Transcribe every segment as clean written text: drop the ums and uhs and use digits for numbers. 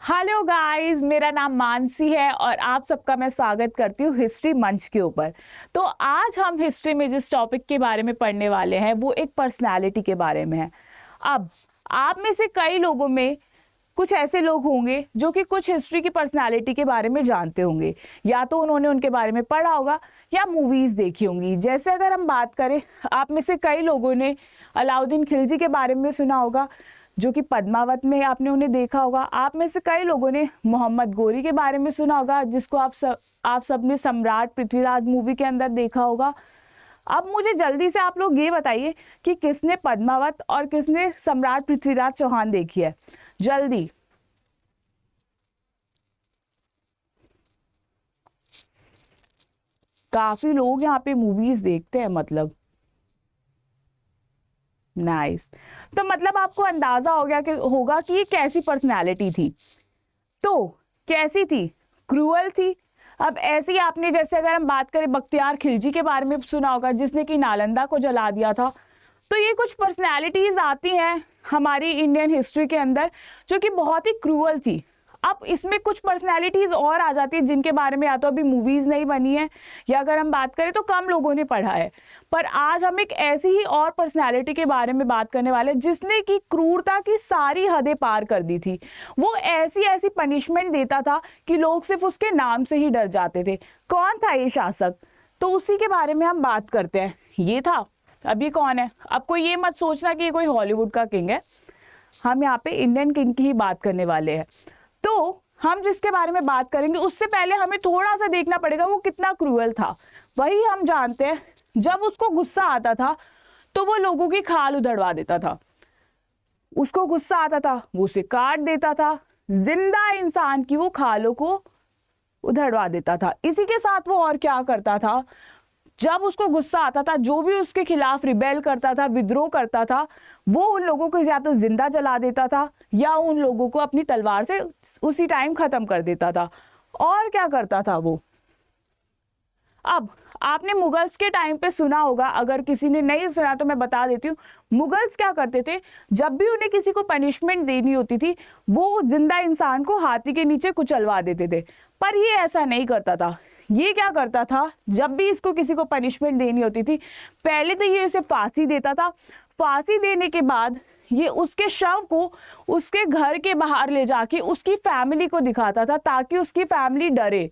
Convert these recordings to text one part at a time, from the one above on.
Hello guys, मेरा नाम मानसी है और आप सबका मैं स्वागत करती हूँ हिस्ट्री मंच के ऊपर। तो आज हम हिस्ट्री में जिस टॉपिक के बारे में पढ़ने वाले हैं वो एक पर्सनालिटी के बारे में है। अब आप में से कई लोगों में कुछ ऐसे लोग होंगे जो कि कुछ हिस्ट्री की पर्सनालिटी के बारे में जानते होंगे, या तो उन्होंने उनके बारे में पढ़ा होगा या मूवीज़ देखी होंगी। जैसे अगर हम बात करें, आप में से कई लोगों ने अलाउद्दीन खिलजी के बारे में सुना होगा, जो कि पद्मावत में आपने उन्हें देखा होगा। आप में से कई लोगों ने मोहम्मद गोरी के बारे में सुना होगा, जिसको आप सब ने सम्राट पृथ्वीराज मूवी के अंदर देखा होगा। अब मुझे जल्दी से आप लोग ये बताइए कि किसने पद्मावत और किसने सम्राट पृथ्वीराज चौहान देखी है, जल्दी। काफी लोग यहाँ पे मूवीज देखते हैं, मतलब नाइस। तो मतलब आपको अंदाजा हो गया कि होगा कि ये कैसी पर्सनालिटी थी। तो कैसी थी? क्रूअल थी। अब ऐसे ही आपने, जैसे अगर हम बात करें बख्तियार खिलजी के बारे में सुना होगा, जिसने कि नालंदा को जला दिया था। तो ये कुछ पर्सनैलिटीज आती हैं हमारी इंडियन हिस्ट्री के अंदर जो कि बहुत ही क्रूअल थी। अब इसमें कुछ पर्सनैलिटीज और आ जाती है जिनके बारे में या तो अभी मूवीज नहीं बनी है, या अगर हम बात करें तो कम लोगों ने पढ़ा है। पर आज हम एक ऐसी ही और पर्सनैलिटी के बारे में बात करने वाले जिसने की क्रूरता की सारी हदें पार कर दी थी। वो ऐसी ऐसी पनिशमेंट देता था कि लोग सिर्फ उसके नाम से ही डर जाते थे। कौन था ये शासक? तो उसी के बारे में हम बात करते हैं। ये था। अब ये कौन है? अब कोई ये मत सोचना कि ये कोई हॉलीवुड का किंग है। हम यहाँ पे इंडियन किंग की ही बात करने वाले हैं। तो हम जिसके बारे में बात करेंगे उससे पहले हमें थोड़ा सा देखना पड़ेगा वो कितना क्रूअल था। वही हम जानते हैं, जब उसको गुस्सा आता था तो वो लोगों की खाल उधड़वा देता था। उसको गुस्सा आता था, वो उसे काट देता था, जिंदा इंसान की वो खालों को उधड़वा देता था। इसी के साथ वो और क्या करता था, जब उसको गुस्सा आता था, जो भी उसके खिलाफ रिबेल करता था, विद्रोह करता था, वो उन लोगों को या तो जिंदा जला देता था या उन लोगों को अपनी तलवार से उसी टाइम खत्म कर देता था। और क्या करता था वो? अब आपने मुगल्स के टाइम पे सुना होगा, अगर किसी ने नहीं सुना तो मैं बता देती हूँ। मुगल्स क्या करते थे, जब भी उन्हें किसी को पनिशमेंट देनी होती थी वो जिंदा इंसान को हाथी के नीचे कुचलवा देते थे। पर ये ऐसा नहीं करता था। ये क्या करता था, जब भी इसको किसी को पनिशमेंट देनी होती थी, पहले तो ये इसे फांसी देता था। फांसी देने के बाद ये उसके शव को उसके घर के बाहर ले जाके उसकी फैमिली को दिखाता था, ताकि उसकी फैमिली डरे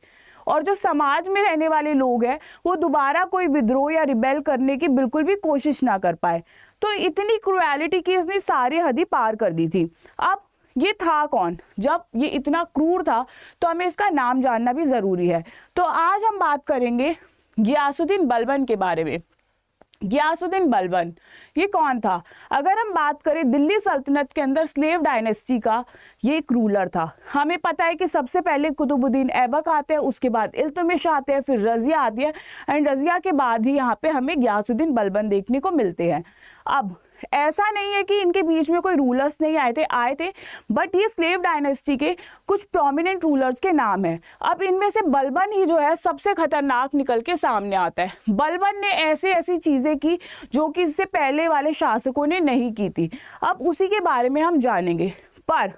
और जो समाज में रहने वाले लोग हैं वो दोबारा कोई विद्रोह या रिबेल करने की बिल्कुल भी कोशिश ना कर पाए। तो इतनी क्रूएलिटी की इसने सारी हद पार कर दी थी। अब ये था कौन? जब ये इतना क्रूर था तो हमें इसका नाम जानना भी जरूरी है। तो आज हम बात करेंगे गियासुद्दीन बलबन के बारे में। गियासुद्दीन बलबन ये कौन था? अगर हम बात करें दिल्ली सल्तनत के अंदर स्लेव डायनेस्टी का, ये एक रूलर था। हमें पता है कि सबसे पहले कुतुबुद्दीन ऐबक आते हैं, उसके बाद इल्तुतमिश आते हैं, फिर रजिया आती है, एंड रजिया के बाद ही यहाँ पे हमें गियासुद्दीन बलबन देखने को मिलते हैं। अब ऐसा नहीं है कि इनके बीच में कोई रूलर्स नहीं आए थे, बट ये स्लेव डायनेस्टी के कुछ प्रोमिनेंट रूलर्स के नाम हैं। अब इनमें से बलबन ही जो है सबसे खतरनाक निकल के सामने आता है। बलबन ने ऐसे ऐसी चीजें की जो कि इससे पहले वाले शासकों ने नहीं की थी। अब उसी के बारे में हम जानेंगे, पर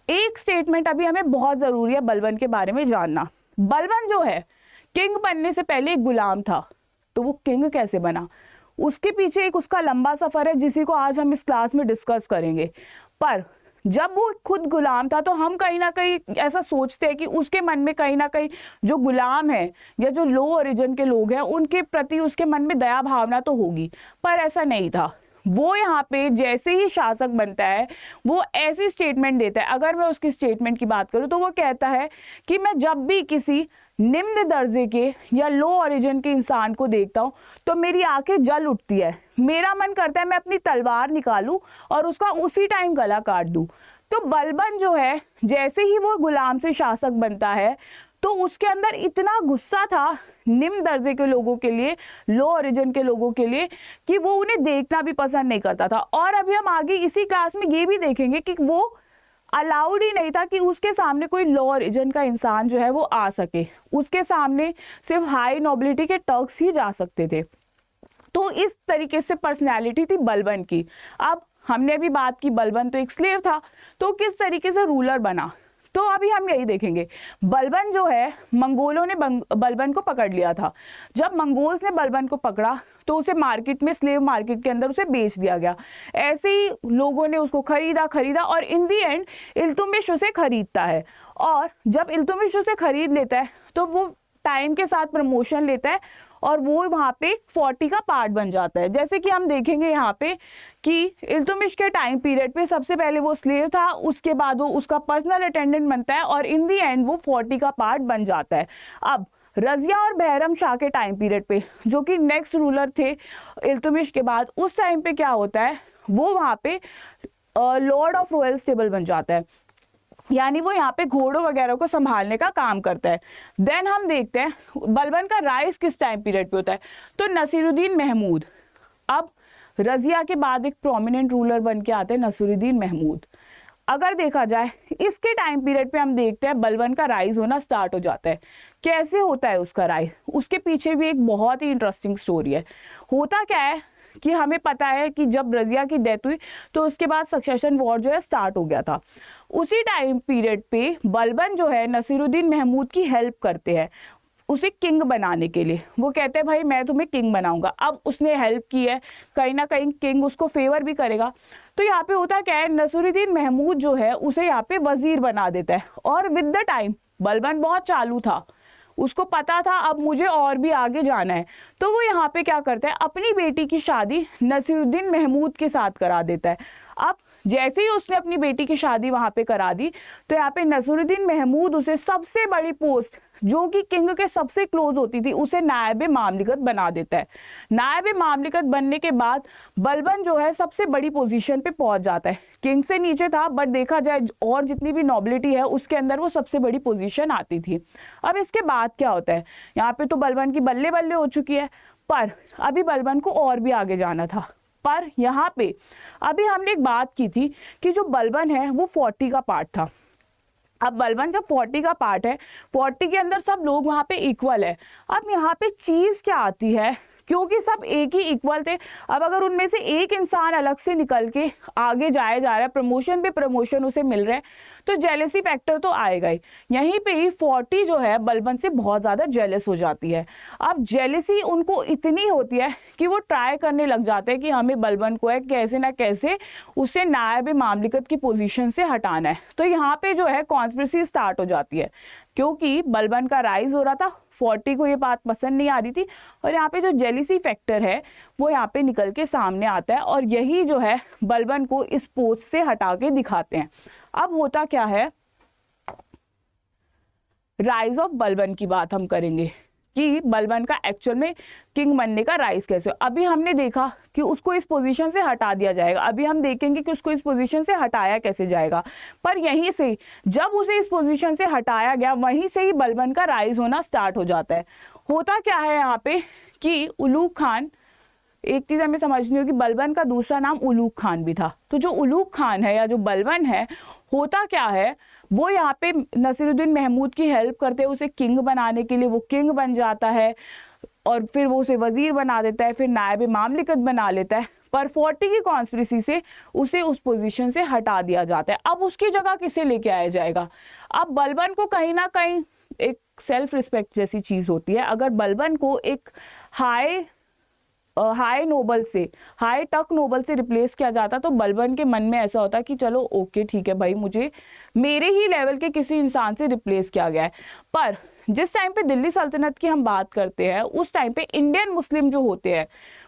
एक स्टेटमेंट अभी हमें बहुत जरूरी है बलबन के बारे में जानना। बलबन जो है किंग बनने से पहले एक गुलाम था। तो वो किंग कैसे बना, उसके पीछे एक उसका लंबा सफर है जिसी को आज हम इस क्लास में डिस्कस करेंगे। पर जब वो खुद गुलाम था तो हम कहीं ना कहीं ऐसा सोचते हैं कि उसके मन में कहीं ना कहीं जो गुलाम है या जो लो ओरिजिन के लोग हैं उनके प्रति उसके मन में दया भावना तो होगी, पर ऐसा नहीं था। वो यहाँ पे जैसे ही शासक बनता है वो ऐसी स्टेटमेंट देता है। अगर मैं उसकी स्टेटमेंट की बात करूँ तो वो कहता है कि मैं जब भी किसी निम्न दर्जे के या लो ओरिजिन के इंसान को देखता हूँ तो मेरी आंखें जल उठती है। मेरा मन करता है मैं अपनी तलवार निकालूं और उसका उसी टाइम गला काट दूं। तो बलबन जो है, जैसे ही वो गुलाम से शासक बनता है तो उसके अंदर इतना गुस्सा था निम्न दर्जे के लोगों के लिए, लो ओरिजिन के लोगों के लिए, कि वो उन्हें देखना भी पसंद नहीं करता था। और अभी हम आगे इसी क्लास में ये भी देखेंगे कि वो अलाउड ही नहीं था कि उसके सामने कोई लो ओरिजिन का इंसान जो है वो आ सके। उसके सामने सिर्फ हाई नोबिलिटी के टर्क्स ही जा सकते थे। तो इस तरीके से पर्सनैलिटी थी बलबन की। अब हमने भी बात की बलबन तो एक स्लेव था, तो किस तरीके से रूलर बना। तो अभी हम यही देखेंगे, बलबन जो है मंगोलों ने बलबन को पकड़ लिया था। जब मंगोल्स ने बलबन को पकड़ा तो उसे मार्केट में, स्लेव मार्केट के अंदर उसे बेच दिया गया। ऐसे ही लोगों ने उसको खरीदा और इन दी एंड इल्तुतमिश उसे खरीदता है, और जब इल्तुतमिश उसे खरीद लेता है तो वो टाइम के साथ प्रमोशन लेता है और वो वहाँ पे 40 का पार्ट बन जाता है। जैसे कि हम देखेंगे यहाँ पे कि इल्तुतमिश के टाइम पीरियड पे सबसे पहले वो स्लेव था, उसके बाद वो उसका पर्सनल अटेंडेंट बनता है और इन दी एंड वो 40 का पार्ट बन जाता है। अब रजिया और बहरम शाह के टाइम पीरियड पे, जो कि नेक्स्ट रूलर थे इल्तुतमिश के बाद, उस टाइम पे क्या होता है, वो वहाँ पे लॉर्ड ऑफ रॉयल स्टेबल बन जाता है, यानी वो यहाँ पे घोड़ों वगैरह को संभालने का काम करता है। देन हम देखते हैं बलबन का राइज किस टाइम पीरियड पे होता है, तो नसीरुद्दीन महमूद। अब रजिया के बाद एक प्रोमिनेंट रूलर बन के आते हैं नसीरुद्दीन महमूद। अगर देखा जाए इसके टाइम पीरियड पे हम देखते हैं बलबन का राइज होना स्टार्ट हो जाता है। कैसे होता है उसका राइज, उसके पीछे भी एक बहुत ही इंटरेस्टिंग स्टोरी है। होता क्या है कि हमें पता है कि जब रजिया की डेथ हुई तो उसके बाद सक्सेशन वॉर जो है स्टार्ट हो गया था। उसी टाइम पीरियड पे बलबन जो है नसीरुद्दीन महमूद की हेल्प करते हैं उसे किंग बनाने के लिए। वो कहते हैं भाई मैं तुम्हें किंग बनाऊंगा। अब उसने हेल्प की है, कहीं ना कहीं किंग उसको फेवर भी करेगा। तो यहाँ पे होता क्या है, नसीरुद्दीन महमूद जो है उसे यहाँ पे वजीर बना देता है। और विद द टाइम बलबन बहुत चालू था, उसको पता था अब मुझे और भी आगे जाना है, तो वो यहाँ पे क्या करता है, अपनी बेटी की शादी नसीरुद्दीन महमूद के साथ करा देता है। अब जैसे ही उसने अपनी बेटी की शादी वहाँ पे करा दी तो यहाँ पे नसीरुद्दीन महमूद उसे सबसे बड़ी पोस्ट, जो कि किंग के सबसे क्लोज होती थी, उसे नायब मामलिकत बना देता है। नायब मामलिकत बनने के बाद बलबन जो है सबसे बड़ी पोजीशन पे पहुंच जाता है। किंग से नीचे था, बट देखा जाए और जितनी भी नॉबिलिटी है उसके अंदर वो सबसे बड़ी पोजीशन आती थी। अब इसके बाद क्या होता है, यहाँ पे तो बलबन की बल्ले बल्ले हो चुकी है, पर अभी बलबन को और भी आगे जाना था। पर यहाँ पे अभी हमने एक बात की थी कि जो बलबन है वो 40 का पार्ट था। अब बलबन जब 40 का पार्ट है, 40 के अंदर सब लोग वहाँ पे इक्वल है। अब यहाँ पे चीज़ क्या आती है, क्योंकि सब एक ही इक्वल थे, अब अगर उनमें से एक इंसान अलग से निकल के आगे जाया जा रहा है, प्रमोशन पे प्रमोशन उसे मिल रहा है, तो जेलेसी फैक्टर तो आएगा ही। यहीं पे ही 40 जो है बलबन से बहुत ज़्यादा जेलस हो जाती है। अब जेलेसी उनको इतनी होती है कि वो ट्राई करने लग जाते हैं कि हमें बलबन को है कैसे ना कैसे उसे नायब मामलिकत की पोजीशन से हटाना है। तो यहाँ पे जो है कॉन्स्पिरेसी स्टार्ट हो जाती है, क्योंकि बलबन का राइज हो रहा था, 40 को ये बात पसंद नहीं आ रही थी, और यहाँ पे जो जेलिसी फैक्टर है वो यहाँ पे निकल के सामने आता है, और यही जो है बलबन को इस पोस्ट से हटा के दिखाते हैं। अब होता क्या है, राइज ऑफ बलबन की बात हम करेंगे कि बलबन का एक्चुअल में किंग बनने का राइज कैसे। अभी हमने देखा कि उसको इस पोजीशन से हटा दिया जाएगा, अभी हम देखेंगे कि उसको इस पोजीशन से हटाया कैसे जाएगा। पर यहीं से जब उसे इस पोजीशन से हटाया गया, वहीं से ही बलबन का राइज होना स्टार्ट हो जाता है। होता क्या है यहाँ पे कि उलूग खान, एक चीज़ हमें समझनी होगी, बलबन का दूसरा नाम उलूग खान भी था। तो जो उलूग खान है या जो बलबन है, होता क्या है, वो यहाँ पे नसीरुद्दीन महमूद की हेल्प करते हैं उसे किंग बनाने के लिए। वो किंग बन जाता है और फिर वो उसे वजीर बना देता है, फिर नायब मामलिकत बना लेता है। पर 40 की कॉन्स्पिरेसी से उसे उस पोजीशन से हटा दिया जाता है। अब उसकी जगह किसे लेके आया जाएगा। अब बलबन को कहीं ना कहीं एक सेल्फ रिस्पेक्ट जैसी चीज़ होती है। अगर बलबन को एक हाई नोबल से, हाई टक नोबल से रिप्लेस किया जाता, तो बलबन के मन में ऐसा होता कि चलो ओके ठीक है भाई, मुझे मेरे ही लेवल के किसी इंसान से रिप्लेस किया गया है। पर जिस टाइम पे दिल्ली सल्तनत की हम बात करते हैं, उस टाइम पे इंडियन मुस्लिम जो होते हैं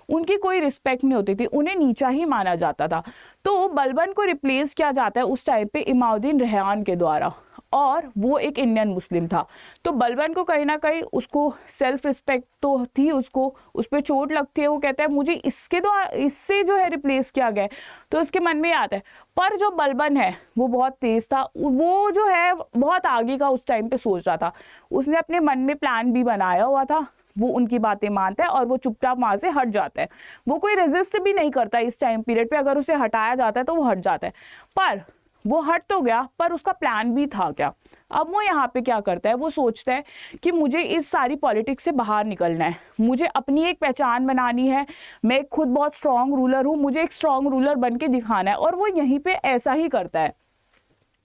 उनकी कोई रिस्पेक्ट नहीं होती थी, उन्हें नीचा ही माना जाता था। तो बलबन को रिप्लेस किया जाता है उस टाइम पे इमाउद्दीन रेहान के द्वारा, और वो एक इंडियन मुस्लिम था। तो बलबन को कहीं ना कहीं उसको सेल्फ रिस्पेक्ट तो थी, उसको उस पर चोट लगती है। वो कहता है मुझे इससे जो है रिप्लेस किया गया, तो उसके मन में आता है। पर जो बलबन है वो बहुत तेज था, वो जो है बहुत आगे का उस टाइम पे सोच रहा था। उसने अपने मन में प्लान भी बनाया हुआ था, वो उनकी बातें मानता है और वो चुपचाप वहाँ से हट जाता है। वो कोई रेजिस्ट भी नहीं करता इस टाइम पीरियड पे, अगर उसे हटाया जाता है तो वो हट जाता है। पर वो हट तो गया, पर उसका प्लान भी था क्या। अब वो यहाँ पे क्या करता है, वो सोचता है कि मुझे इस सारी पॉलिटिक्स से बाहर निकलना है, मुझे अपनी एक पहचान बनानी है, मैं खुद बहुत स्ट्रांग रूलर हूँ, मुझे एक स्ट्रांग रूलर बन के दिखाना है। और वो यहीं पे ऐसा ही करता है।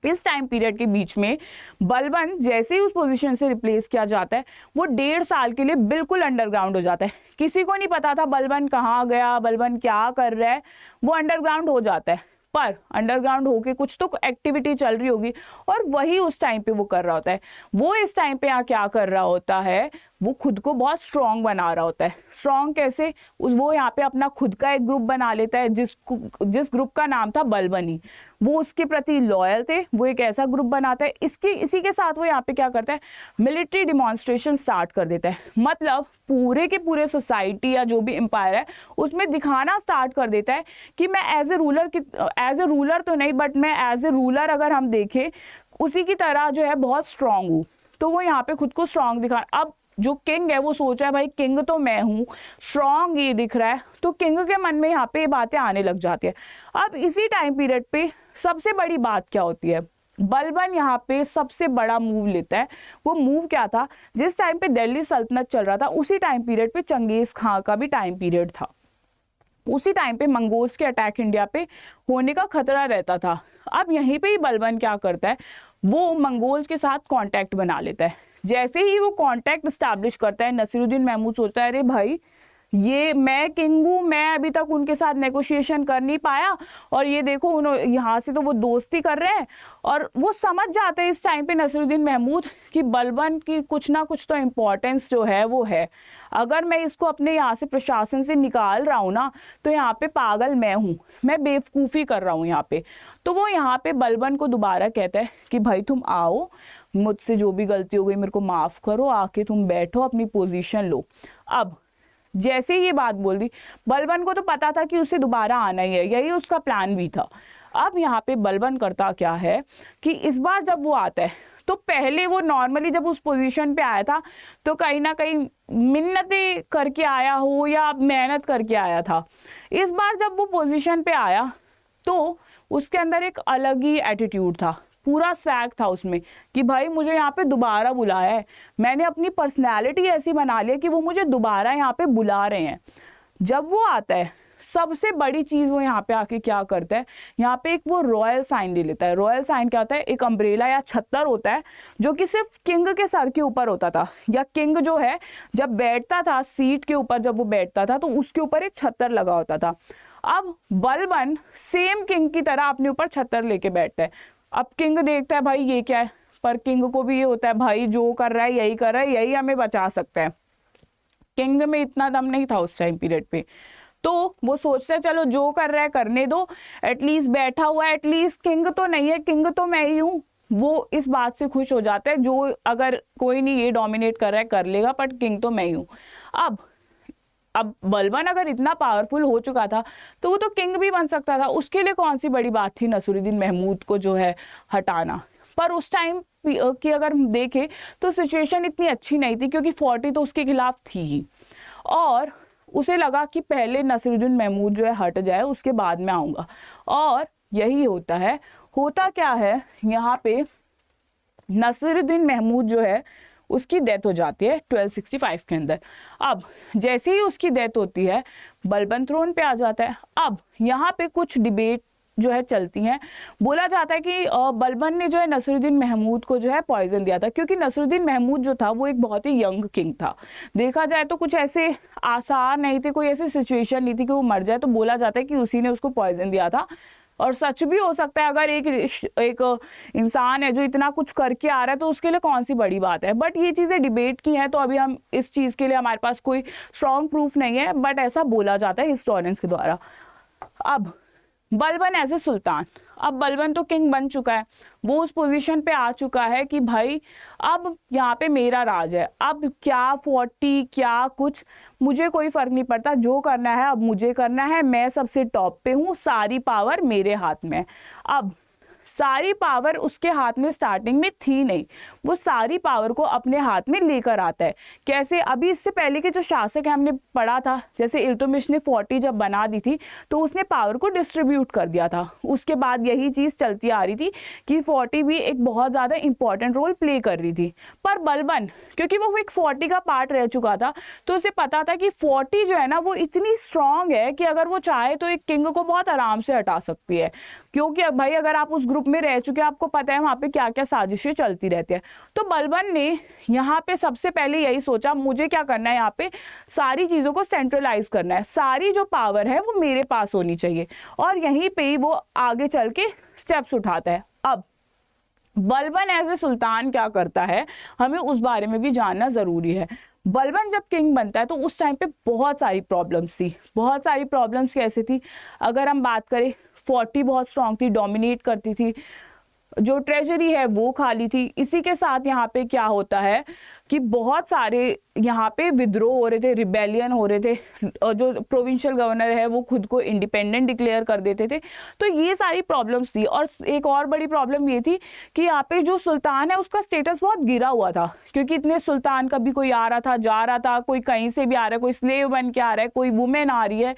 इस टाइम पीरियड के बीच में बलबन जैसे ही उस पोजीशन से रिप्लेस किया जाता है वो 1.5 साल के लिए बिल्कुल अंडरग्राउंड हो जाता है। किसी को नहीं पता था बलबन कहाँ गया, बलबन क्या कर रहा है, वो अंडरग्राउंड हो जाता है। पर अंडरग्राउंड होके कुछ तो एक्टिविटी चल रही होगी और वही उस टाइम पे वो कर रहा होता है। वो इस टाइम पे यहाँ क्या कर रहा होता है, वो खुद को बहुत स्ट्रांग बना रहा होता है। स्ट्रांग कैसे, वो यहाँ पे अपना खुद का एक ग्रुप बना लेता है जिस ग्रुप का नाम था बलबनी। वो उसके प्रति लॉयल थे, वो एक ऐसा ग्रुप बनाता है। इसी के साथ वो यहाँ पे क्या करता है, मिलिट्री डिमॉन्स्ट्रेशन स्टार्ट कर देता है। मतलब पूरे के पूरे सोसाइटी या जो भी एम्पायर है उसमें दिखाना स्टार्ट कर देता है कि मैं एज ए रूलर तो नहीं, बट मैं एज ए रूलर अगर हम देखें उसी की तरह जो है बहुत स्ट्रांग हूँ। तो वो यहाँ पे खुद को स्ट्रांग दिखा, अब जो किंग है वो सोच रहा है भाई किंग तो मैं हूँ, स्ट्रांग ये दिख रहा है, तो किंग के मन में यहाँ पे ये बातें आने लग जाती है। अब इसी टाइम पीरियड पे सबसे बड़ी बात क्या होती है, बलबन यहाँ पे सबसे बड़ा मूव लेता है। वो मूव क्या था, जिस टाइम पे दिल्ली सल्तनत चल रहा था उसी टाइम पीरियड पे चंगेज खां का भी टाइम पीरियड था। उसी टाइम पे मंगोल्स के अटैक इंडिया पे होने का खतरा रहता था। अब यहीं पे ही बलबन क्या करता है, वो मंगोल्स के साथ कांटेक्ट बना लेता है। जैसे ही वो कांटेक्ट स्टैब्लिश करता है, नसीरुद्दीन महमूद सोचता है अरे भाई ये मैं किंग हूँ, मैं अभी तक उनके साथ नेगोशिएशन कर नहीं पाया और ये देखो उन्होंने यहाँ से तो वो दोस्ती कर रहे हैं। और वो समझ जाते हैं इस टाइम पे नसीरुद्दीन महमूद कि बलबन की कुछ ना कुछ तो इम्पोर्टेंस जो है वो है। अगर मैं इसको अपने यहाँ से प्रशासन से निकाल रहा हूँ ना तो यहाँ पे पागल मैं हूँ, मैं बेवकूफ़ी कर रहा हूँ यहाँ पे। तो वो यहाँ पे बलबन को दोबारा कहता है कि भाई तुम आओ, मुझसे जो भी गलती हो गई मेरे को माफ़ करो, आके तुम बैठो अपनी पोजीशन लो। अब जैसे ही ये बात बोल दी, बलबन को तो पता था कि उसे दोबारा आना ही है, यही उसका प्लान भी था। अब यहाँ पे बलबन करता क्या है कि इस बार जब वो आता है तो पहले वो नॉर्मली जब उस पोजीशन पे आया था तो कहीं ना कहीं मिन्नतें करके आया हो या मेहनत करके आया था। इस बार जब वो पोजीशन पे आया तो उसके अंदर एक अलग ही एटीट्यूड था, पूरा स्वैग था उसमें कि भाई मुझे यहाँ पे दोबारा बुलाया है, मैंने अपनी पर्सनैलिटी ऐसी बना ली कि वो मुझे दोबारा यहाँ पे बुला रहे हैं। जब वो आता है सबसे बड़ी चीज़ वो यहाँ पे आके क्या करता है, यहाँ पे एक वो रॉयल साइन ले लेता है। रॉयल साइन क्या होता है, एक अम्ब्रेला या छत्तर होता है जो कि सिर्फ किंग के सर के ऊपर होता था, या किंग जो है जब बैठता था सीट के ऊपर, जब वो बैठता था तो उसके ऊपर एक छत्तर लगा होता था। अब बलबन सेम किंग की तरह अपने ऊपर छत्तर लेके बैठता है। अब किंग देखता है भाई ये क्या है, पर किंग को भी ये होता है भाई जो कर रहा है यही कर रहा है, यही हमें बचा सकता है। किंग में इतना दम नहीं था उस टाइम पीरियड पे, तो वो सोचता है चलो जो कर रहा है करने दो, एटलीस्ट बैठा हुआ है, एटलीस्ट किंग तो नहीं है, किंग तो मैं ही हूँ। वो इस बात से खुश हो जाता है, जो अगर कोई नहीं ये डोमिनेट कर रहा है कर लेगा, बट किंग तो मैं ही हूँ। अब बलबन अगर इतना पावरफुल हो चुका था तो वो तो किंग भी बन सकता था, उसके लिए कौन सी बड़ी बात थी नसीरुद्दीन महमूद को जो है हटाना। पर उस टाइम की अगर हम देखें तो सिचुएशन इतनी अच्छी नहीं थी, क्योंकि 40 तो उसके खिलाफ थी ही, और उसे लगा कि पहले नसीरुद्दीन महमूद जो है हट जाए, उसके बाद में आऊँगा। और यही होता है। होता क्या है यहाँ पे, नसीरुद्दीन महमूद जो है उसकी डेथ हो जाती है 1265 के अंदर। अब जैसे ही उसकी डेथ होती है बलबन थ्रोन पे आ जाता है। अब यहाँ पे कुछ डिबेट जो है चलती हैं। बोला जाता है कि बलबन ने जो है नसीरुद्दीन महमूद को जो है पॉइजन दिया था, क्योंकि नसीरुद्दीन महमूद जो था वो एक बहुत ही यंग किंग था। देखा जाए तो कुछ ऐसे आसार नहीं थे, कोई ऐसी सिचुएशन नहीं थी कि वो मर जाए, तो बोला जाता है कि उसी ने उसको पॉइजन दिया था। और सच भी हो सकता है, अगर एक इंसान है जो इतना कुछ करके आ रहा है तो उसके लिए कौन सी बड़ी बात है। बट ये चीज़ें डिबेट की हैं, तो अभी हम इस चीज़ के लिए हमारे पास कोई स्ट्रॉन्ग प्रूफ नहीं है, बट ऐसा बोला जाता है हिस्टोरियंस के द्वारा। अब बलबन एज ए सुल्तान, अब बलबन तो किंग बन चुका है, वो उस पोजीशन पे आ चुका है कि भाई अब यहाँ पे मेरा राज है, अब क्या 40 क्या कुछ मुझे कोई फर्क नहीं पड़ता, जो करना है अब मुझे करना है, मैं सबसे टॉप पे हूँ, सारी पावर मेरे हाथ में। अब सारी पावर उसके हाथ में स्टार्टिंग में थी नहीं, वो सारी पावर को अपने हाथ में लेकर आता है। कैसे, अभी इससे पहले के जो शासक है हमने पढ़ा था, जैसे इल्तुतमिश ने 40 जब बना दी थी तो उसने पावर को डिस्ट्रीब्यूट कर दिया था। उसके बाद यही चीज़ चलती आ रही थी कि 40 भी एक बहुत ज़्यादा इंपॉर्टेंट रोल प्ले कर रही थी। पर बलबन क्योंकि वो एक 40 का पार्ट रह चुका था, तो उसे पता था कि 40 जो है ना वो इतनी स्ट्रांग है कि अगर वो चाहे तो एक किंग को बहुत आराम से हटा सकती है। क्योंकि भाई अगर आप उस ग्रुप में रह चुके हैं, आपको पता है वहाँ पे क्या क्या साजिशें चलती रहती है। तो बलबन ने यहाँ पे सबसे पहले यही सोचा, मुझे क्या करना है, यहाँ पे सारी चीज़ों को सेंट्रलाइज करना है, सारी जो पावर है वो मेरे पास होनी चाहिए, और यहीं पे ही वो आगे चल के स्टेप्स उठाता है। अब बलबन एज ए सुल्तान क्या करता है, हमें उस बारे में भी जानना ज़रूरी है। बलबन जब किंग बनता है तो उस टाइम पे बहुत सारी प्रॉब्लम्स थी। बहुत सारी प्रॉब्लम्स कैसे थी, अगर हम बात करें, फोर्टी बहुत स्ट्रांग थी, डोमिनेट करती थी, जो ट्रेजरी है वो खाली थी। इसी के साथ यहाँ पे क्या होता है कि बहुत सारे यहाँ पे विद्रोह हो रहे थे, रिबेलियन हो रहे थे, जो प्रोविंशियल गवर्नर है वो खुद को इंडिपेंडेंट डिक्लेयर कर देते थे। तो ये सारी प्रॉब्लम्स थी। और एक और बड़ी प्रॉब्लम ये थी कि यहाँ पे जो सुल्तान है उसका स्टेटस बहुत गिरा हुआ था, क्योंकि इतने सुल्तान कभी कोई आ रहा था, जा रहा था, कोई कहीं से भी आ रहा है, कोई स्लेव बन के आ रहा है, कोई वुमेन आ रही है,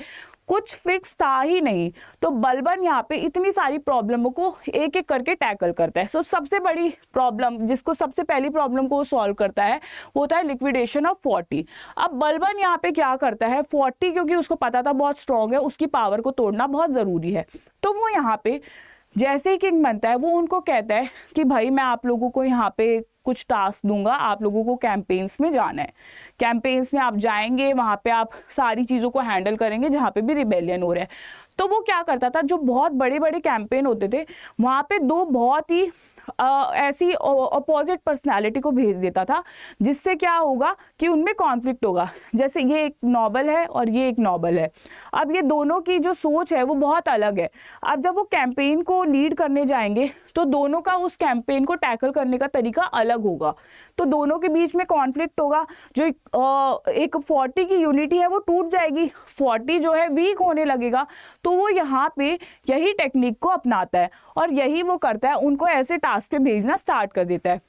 कुछ फिक्स था ही नहीं। तो बलबन यहाँ पे इतनी सारी प्रॉब्लमों को एक एक करके टैकल करता है। सो सबसे बड़ी प्रॉब्लम, जिसको सबसे पहली प्रॉब्लम को वो सॉल्व करता है, वो होता है लिक्विडेशन ऑफ 40। अब बलबन यहाँ पे क्या करता है, 40 क्योंकि उसको पता था बहुत स्ट्रॉन्ग है, उसकी पावर को तोड़ना बहुत ज़रूरी है। तो वो यहाँ पे जैसे ही किंग बनता है वो उनको कहता है कि भाई मैं आप लोगों को यहाँ पे कुछ टास्क दूंगा, आप लोगों को कैंपेन्स में जाना है, कैंपेन्स में आप जाएंगे, वहाँ पे आप सारी चीज़ों को हैंडल करेंगे जहाँ पे भी रिबेलियन हो रहा है। तो वो क्या करता था, जो बहुत बड़े बड़े कैंपेन होते थे वहाँ पे दो बहुत ही ऐसी अपोजिट पर्सनालिटी को भेज देता था, जिससे क्या होगा कि उनमें कॉन्फ्लिक्ट होगा। जैसे ये एक नॉबल है और ये एक नॉबल है, अब ये दोनों की जो सोच है वो बहुत अलग है। अब जब वो कैंपेन को लीड करने जाएंगे तो दोनों का उस कैंपेन को टैकल करने का तरीका अलग होगा, तो दोनों के बीच में कॉन्फ्लिक्ट होगा। जो एक 40 की यूनिटी है वो टूट जाएगी, 40 जो है वीक होने लगेगा। तो वो यहाँ पे यही टेक्निक को अपनाता है और यही वो करता है, उनको ऐसे टास्क पे भेजना स्टार्ट कर देता है।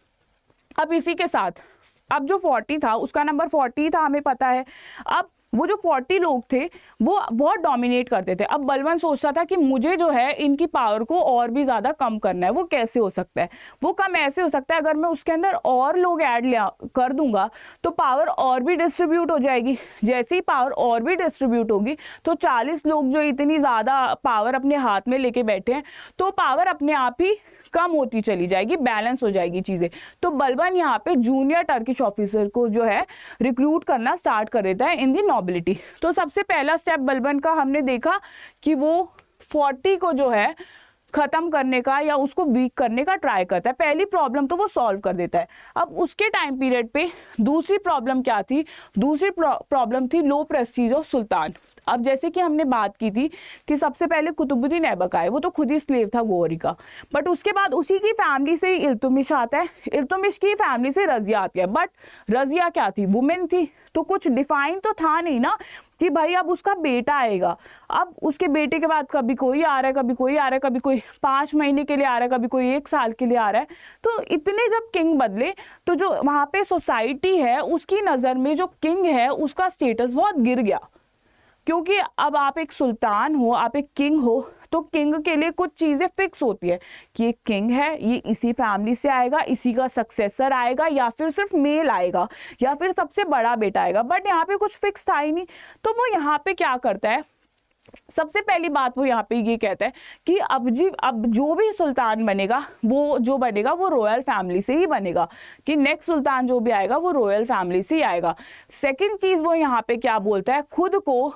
अब इसी के साथ अब जो 40 था उसका नंबर 40 था, हमें पता है। अब वो जो 40 लोग थे वो बहुत डोमिनेट करते थे। अब बलबन सोचता था कि मुझे जो है इनकी पावर को और भी ज़्यादा कम करना है। वो कैसे हो सकता है, वो कम ऐसे हो सकता है अगर मैं उसके अंदर और लोग ऐड कर दूंगा तो पावर और भी डिस्ट्रीब्यूट हो जाएगी। जैसे ही पावर और भी डिस्ट्रीब्यूट होगी तो 40 लोग जो इतनी ज़्यादा पावर अपने हाथ में लेके बैठे हैं तो पावर अपने आप ही कम होती चली जाएगी, बैलेंस हो जाएगी चीज़ें। तो बलबन यहाँ पे जूनियर टर्किश ऑफिसर को जो है रिक्रूट करना स्टार्ट कर देता है इन दी नॉबिलिटी। तो सबसे पहला स्टेप बलबन का हमने देखा कि वो 40 को जो है ख़त्म करने का या उसको वीक करने का ट्राई करता है। पहली प्रॉब्लम तो वो सॉल्व कर देता है। अब उसके टाइम पीरियड पे दूसरी प्रॉब्लम क्या थी, दूसरी प्रॉब्लम थी लो प्रेस्टीज ऑफ सुल्तान। अब जैसे कि हमने बात की थी कि सबसे पहले कुतुबुद्दीन ऐबक आए, वो तो खुद ही स्लेव था गोरी का, बट उसके बाद उसी की फैमिली से ही इल्तुतमिश आता है, इल्तुतमिश की फैमिली से रजिया आती है। बट रजिया क्या थी, वुमेन थी, तो कुछ डिफाइन तो था नहीं ना कि भाई अब उसका बेटा आएगा। अब उसके बेटे के बाद कभी कोई आ रहा है, कभी कोई आ रहा है, कभी कोई 5 महीने के लिए आ रहा है, कभी कोई 1 साल के लिए आ रहा है। तो इतने जब किंग बदले तो जो वहाँ पे सोसाइटी है उसकी नज़र में जो किंग है उसका स्टेटस बहुत गिर गया, क्योंकि अब आप एक सुल्तान हो, आप एक किंग हो, तो किंग के लिए कुछ चीज़ें फिक्स होती है कि ये किंग है, ये इसी फैमिली से आएगा, इसी का सक्सेसर आएगा, या फिर सिर्फ मेल आएगा, या फिर सबसे बड़ा बेटा आएगा। बट यहाँ पे कुछ फिक्स था ही नहीं। तो वो यहाँ पे क्या करता है, सबसे पहली बात वो यहाँ पे ये कहता है कि अब जो भी सुल्तान बनेगा वो रॉयल फैमिली से ही बनेगा, कि नेक्स्ट सुल्तान जो भी आएगा वो रॉयल फैमिली से ही आएगा। सेकंड चीज़ वो यहाँ पे क्या बोलता है, खुद को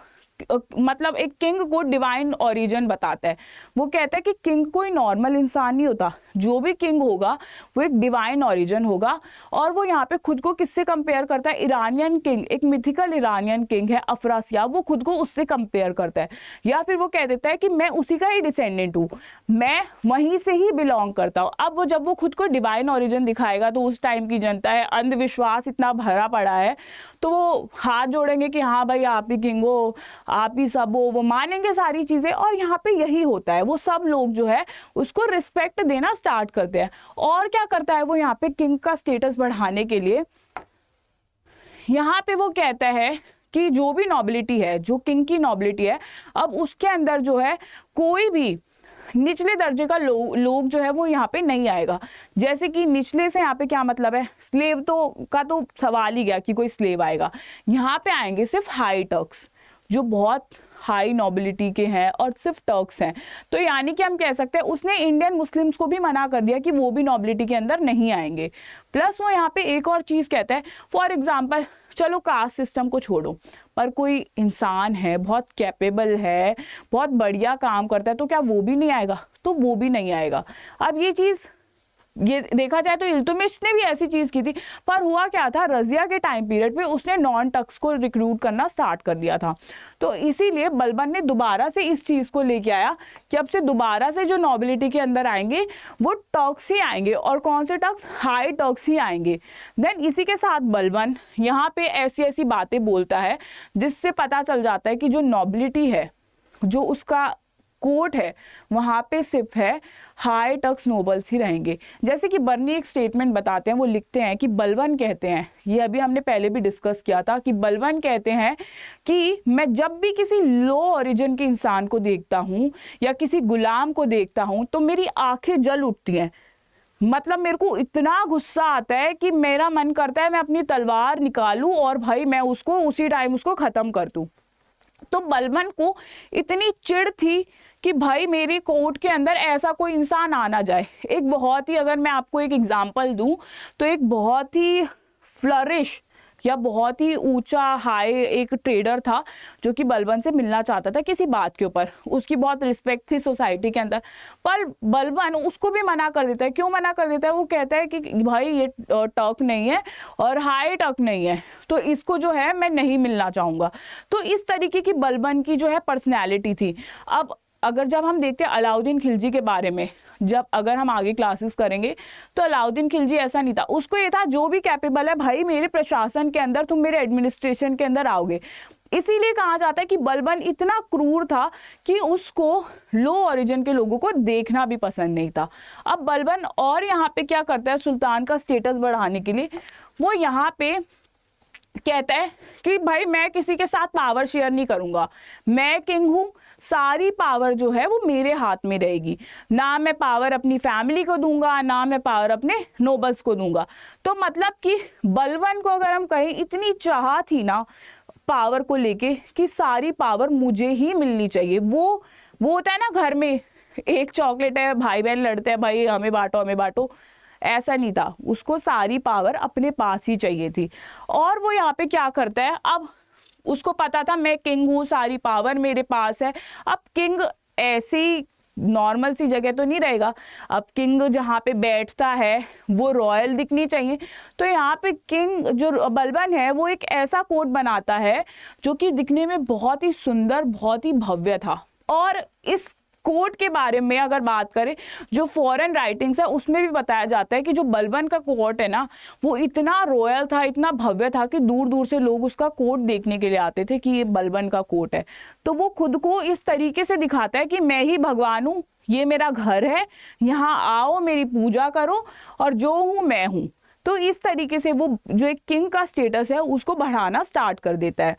मतलब एक किंग को डिवाइन ओरिजिन बताता है। वो कहता है कि किंग कोई नॉर्मल इंसान नहीं होता, जो भी किंग होगा वो एक डिवाइन ओरिजिन होगा। और वो यहाँ पे खुद को किससे कंपेयर करता है, ईरानियन किंग, एक मिथिकल ईरानियन किंग है अफरासियाब, वो खुद को उससे कंपेयर करता है। या फिर वो कह देता है कि मैं उसी का ही डिसेंडेंट हूँ, मैं वहीं से ही बिलोंग करता हूँ। अब जब वो खुद को डिवाइन ओरिजिन दिखाएगा तो उस टाइम की जनता है, अंधविश्वास इतना भरा पड़ा है, तो वो हाथ जोड़ेंगे कि हाँ भाई आप ही किंग हो, आप ही सब हो, वो मानेंगे सारी चीज़ें। और यहाँ पे यही होता है, वो सब लोग जो है उसको रिस्पेक्ट देना स्टार्ट करते हैं। और क्या करता है वो यहाँ पे किंग का स्टेटस बढ़ाने के लिए, यहाँ पे वो कहता है कि जो भी नॉबिलिटी है, जो किंग की नॉबिलिटी है, अब उसके अंदर जो है कोई भी निचले दर्जे का लोग जो है वो यहाँ पे नहीं आएगा। जैसे कि निचले से यहाँ पे क्या मतलब है, स्लेव का सवाल ही गया कि कोई स्लेव आएगा। यहाँ पे आएंगे सिर्फ हाई टर्क्स, जो बहुत हाई नोबिलिटी के हैं और सिर्फ टर्क्स हैं। तो यानी कि हम कह सकते हैं उसने इंडियन मुस्लिम्स को भी मना कर दिया कि वो भी नोबिलिटी के अंदर नहीं आएंगे। प्लस वो यहाँ पे एक और चीज़ कहता है, फॉर एग्जाम्पल चलो कास्ट सिस्टम को छोड़ो, पर कोई इंसान है बहुत कैपेबल है, बहुत बढ़िया काम करता है, तो क्या वो भी नहीं आएगा? तो वो भी नहीं आएगा। अब ये चीज़ ये देखा जाए तो इल्तुतमिश ने भी ऐसी चीज़ की थी, पर हुआ क्या था, रज़िया के टाइम पीरियड पे उसने नॉन टर्क्स को रिक्रूट करना स्टार्ट कर दिया था। तो इसीलिए बलबन ने दोबारा से इस चीज़ को लेके आया कि अब से दोबारा से जो नोबिलिटी के अंदर आएंगे वो टर्क्स ही आएंगे, और कौन से टर्क्स? हाई टर्क्स ही आएंगे। देन इसी के साथ बलबन यहाँ पे ऐसी ऐसी बातें बोलता है जिससे पता चल जाता है कि जो नोबिलिटी है, जो उसका कोर्ट है, वहाँ पे सिर्फ है हाई टर्क्स नोबल्स ही रहेंगे। जैसे कि बर्नी एक स्टेटमेंट बताते हैं, वो लिखते हैं कि बलबन कहते हैं, ये अभी हमने पहले भी डिस्कस किया था, कि बलबन कहते हैं कि मैं जब भी किसी लो ओरिजिन के इंसान को देखता हूँ या किसी गुलाम को देखता हूँ तो मेरी आंखें जल उठती हैं। मतलब मेरे को इतना गुस्सा आता है कि मेरा मन करता है मैं अपनी तलवार निकालूं और भाई मैं उसको उसी टाइम उसको ख़त्म कर दूं। तो बलबन को इतनी चिढ़ थी कि भाई मेरी कोर्ट के अंदर ऐसा कोई इंसान आ ना जाए। एक बहुत ही, अगर मैं आपको एक एग्जांपल दूं तो एक बहुत ही फ्लरिश या बहुत ही ऊंचा हाई एक ट्रेडर था जो कि बलबन से मिलना चाहता था किसी बात के ऊपर, उसकी बहुत रिस्पेक्ट थी सोसाइटी के अंदर, पर बलबन उसको भी मना कर देता है। क्यों मना कर देता है? वो कहता है कि भाई ये टर्क नहीं है और हाई टर्क नहीं है, तो इसको जो है मैं नहीं मिलना चाहूँगा। तो इस तरीके की बलबन की जो है पर्सनैलिटी थी। अब अगर जब हम देखते हैं अलाउद्दीन खिलजी के बारे में, जब अगर हम आगे क्लासेस करेंगे, तो अलाउद्दीन खिलजी ऐसा नहीं था, उसको ये था जो भी कैपेबल है भाई मेरे प्रशासन के अंदर, तुम मेरे एडमिनिस्ट्रेशन के अंदर आओगे। इसीलिए कहा जाता है कि बलबन इतना क्रूर था कि उसको लो ओरिजिन के लोगों को देखना भी पसंद नहीं था। अब बलबन और यहाँ पे क्या करता है, सुल्तान का स्टेटस बढ़ाने के लिए वो यहाँ पे कहता है कि भाई मैं किसी के साथ पावर शेयर नहीं करूँगा, मैं किंग हूँ, सारी पावर जो है वो मेरे हाथ में रहेगी, ना मैं पावर अपनी फैमिली को दूंगा, ना मैं पावर अपने नोबल्स को दूंगा। तो मतलब कि बलबन को अगर हम कहें इतनी चाह थी ना पावर को लेके कि सारी पावर मुझे ही मिलनी चाहिए। वो होता है ना घर में एक चॉकलेट है, भाई बहन लड़ते हैं, भाई हमें बांटो हमें बांटो, ऐसा नहीं था, उसको सारी पावर अपने पास ही चाहिए थी। और वो यहाँ पे क्या करता है, अब उसको पता था मैं किंग हूँ, सारी पावर मेरे पास है। अब किंग ऐसी नॉर्मल सी जगह तो नहीं रहेगा, अब किंग जहाँ पे बैठता है वो रॉयल दिखनी चाहिए। तो यहाँ पे किंग जो बलबन है वो एक ऐसा कोट बनाता है जो कि दिखने में बहुत ही सुंदर, बहुत ही भव्य था। और इस कोर्ट के बारे में अगर बात करें, जो फॉरेन राइटिंग्स है उसमें भी बताया जाता है कि जो बलबन का कोर्ट है ना वो इतना रॉयल था, इतना भव्य था कि दूर दूर से लोग उसका कोर्ट देखने के लिए आते थे कि ये बलबन का कोर्ट है। तो वो खुद को इस तरीके से दिखाता है कि मैं ही भगवान हूँ, ये मेरा घर है, यहाँ आओ मेरी पूजा करो और जो हूँ मैं हूँ। तो इस तरीके से वो जो एक किंग का स्टेटस है उसको बढ़ाना स्टार्ट कर देता है।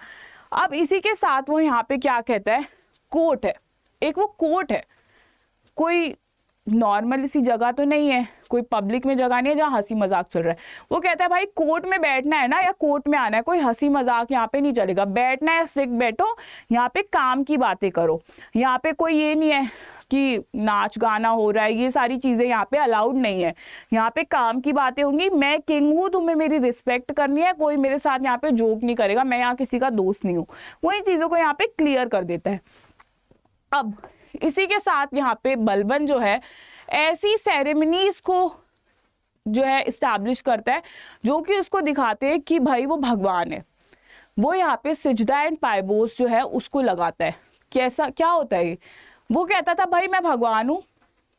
अब इसी के साथ वो यहाँ पे क्या कहता है, कोर्ट है, एक वो कोर्ट है, कोई नॉर्मल सी जगह तो नहीं है, कोई पब्लिक में जगह नहीं है जहाँ हंसी मजाक चल रहा है। वो कहता है भाई कोर्ट में बैठना है ना या कोर्ट में आना है, कोई हंसी मजाक यहाँ पे नहीं चलेगा, बैठना है स्ट्रिक्ट बैठो, यहाँ पे काम की बातें करो, यहाँ पे कोई ये नहीं है कि नाच गाना हो रहा है, ये सारी चीज़ें यहाँ पे अलाउड नहीं है, यहाँ पे काम की बातें होंगी। मैं किंग हूँ, तुम्हें मेरी रिस्पेक्ट करनी है, कोई मेरे साथ यहाँ पे जोक नहीं करेगा, मैं यहाँ किसी का दोस्त नहीं हूँ। वो इन चीज़ों को यहाँ पे क्लियर कर देता है। अब इसी के साथ यहाँ पे बलबन जो है ऐसी सेरेमनीज को जो है इस्टेब्लिश करता है जो कि उसको दिखाते हैं कि भाई वो भगवान है। वो यहाँ पे सिजदा एंड पायबोस जो है उसको लगाता है। कैसा क्या होता है? वो कहता था भाई मैं भगवान हूँ,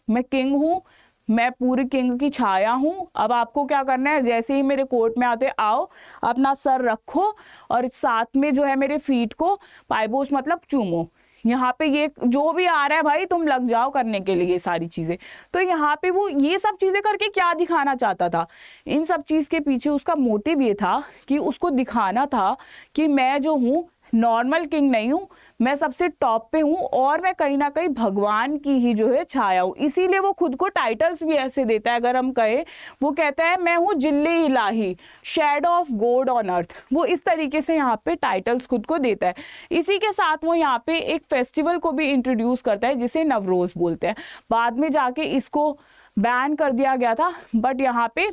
मैं किंग हूँ, मैं पूरी किंग की छाया हूँ। अब आपको क्या करना है, जैसे ही मेरे कोर्ट में आते आओ, अपना सर रखो और साथ में जो है मेरे फीट को पायबोस मतलब चूमो। यहाँ पे ये जो भी आ रहा है भाई तुम लग जाओ करने के लिए ये सारी चीज़ें। तो यहाँ पे वो ये सब चीज़ें करके क्या दिखाना चाहता था, इन सब चीज़ के पीछे उसका मोटिव ये था कि उसको दिखाना था कि मैं जो हूँ नॉर्मल किंग नहीं हूँ, मैं सबसे टॉप पे हूँ और मैं कहीं ना कहीं भगवान की ही जो है छाया हूँ। इसीलिए वो खुद को टाइटल्स भी ऐसे देता है। अगर हम कहें, वो कहता है मैं हूँ जिल्ले इलाही, shadow of God on earth. वो इस तरीके से यहाँ पे टाइटल्स खुद को देता है। इसी के साथ वो यहाँ पे एक फेस्टिवल को भी इंट्रोड्यूस करता है जिसे नवरोज बोलते हैं। बाद में जाके इसको बैन कर दिया गया था, बट यहाँ पे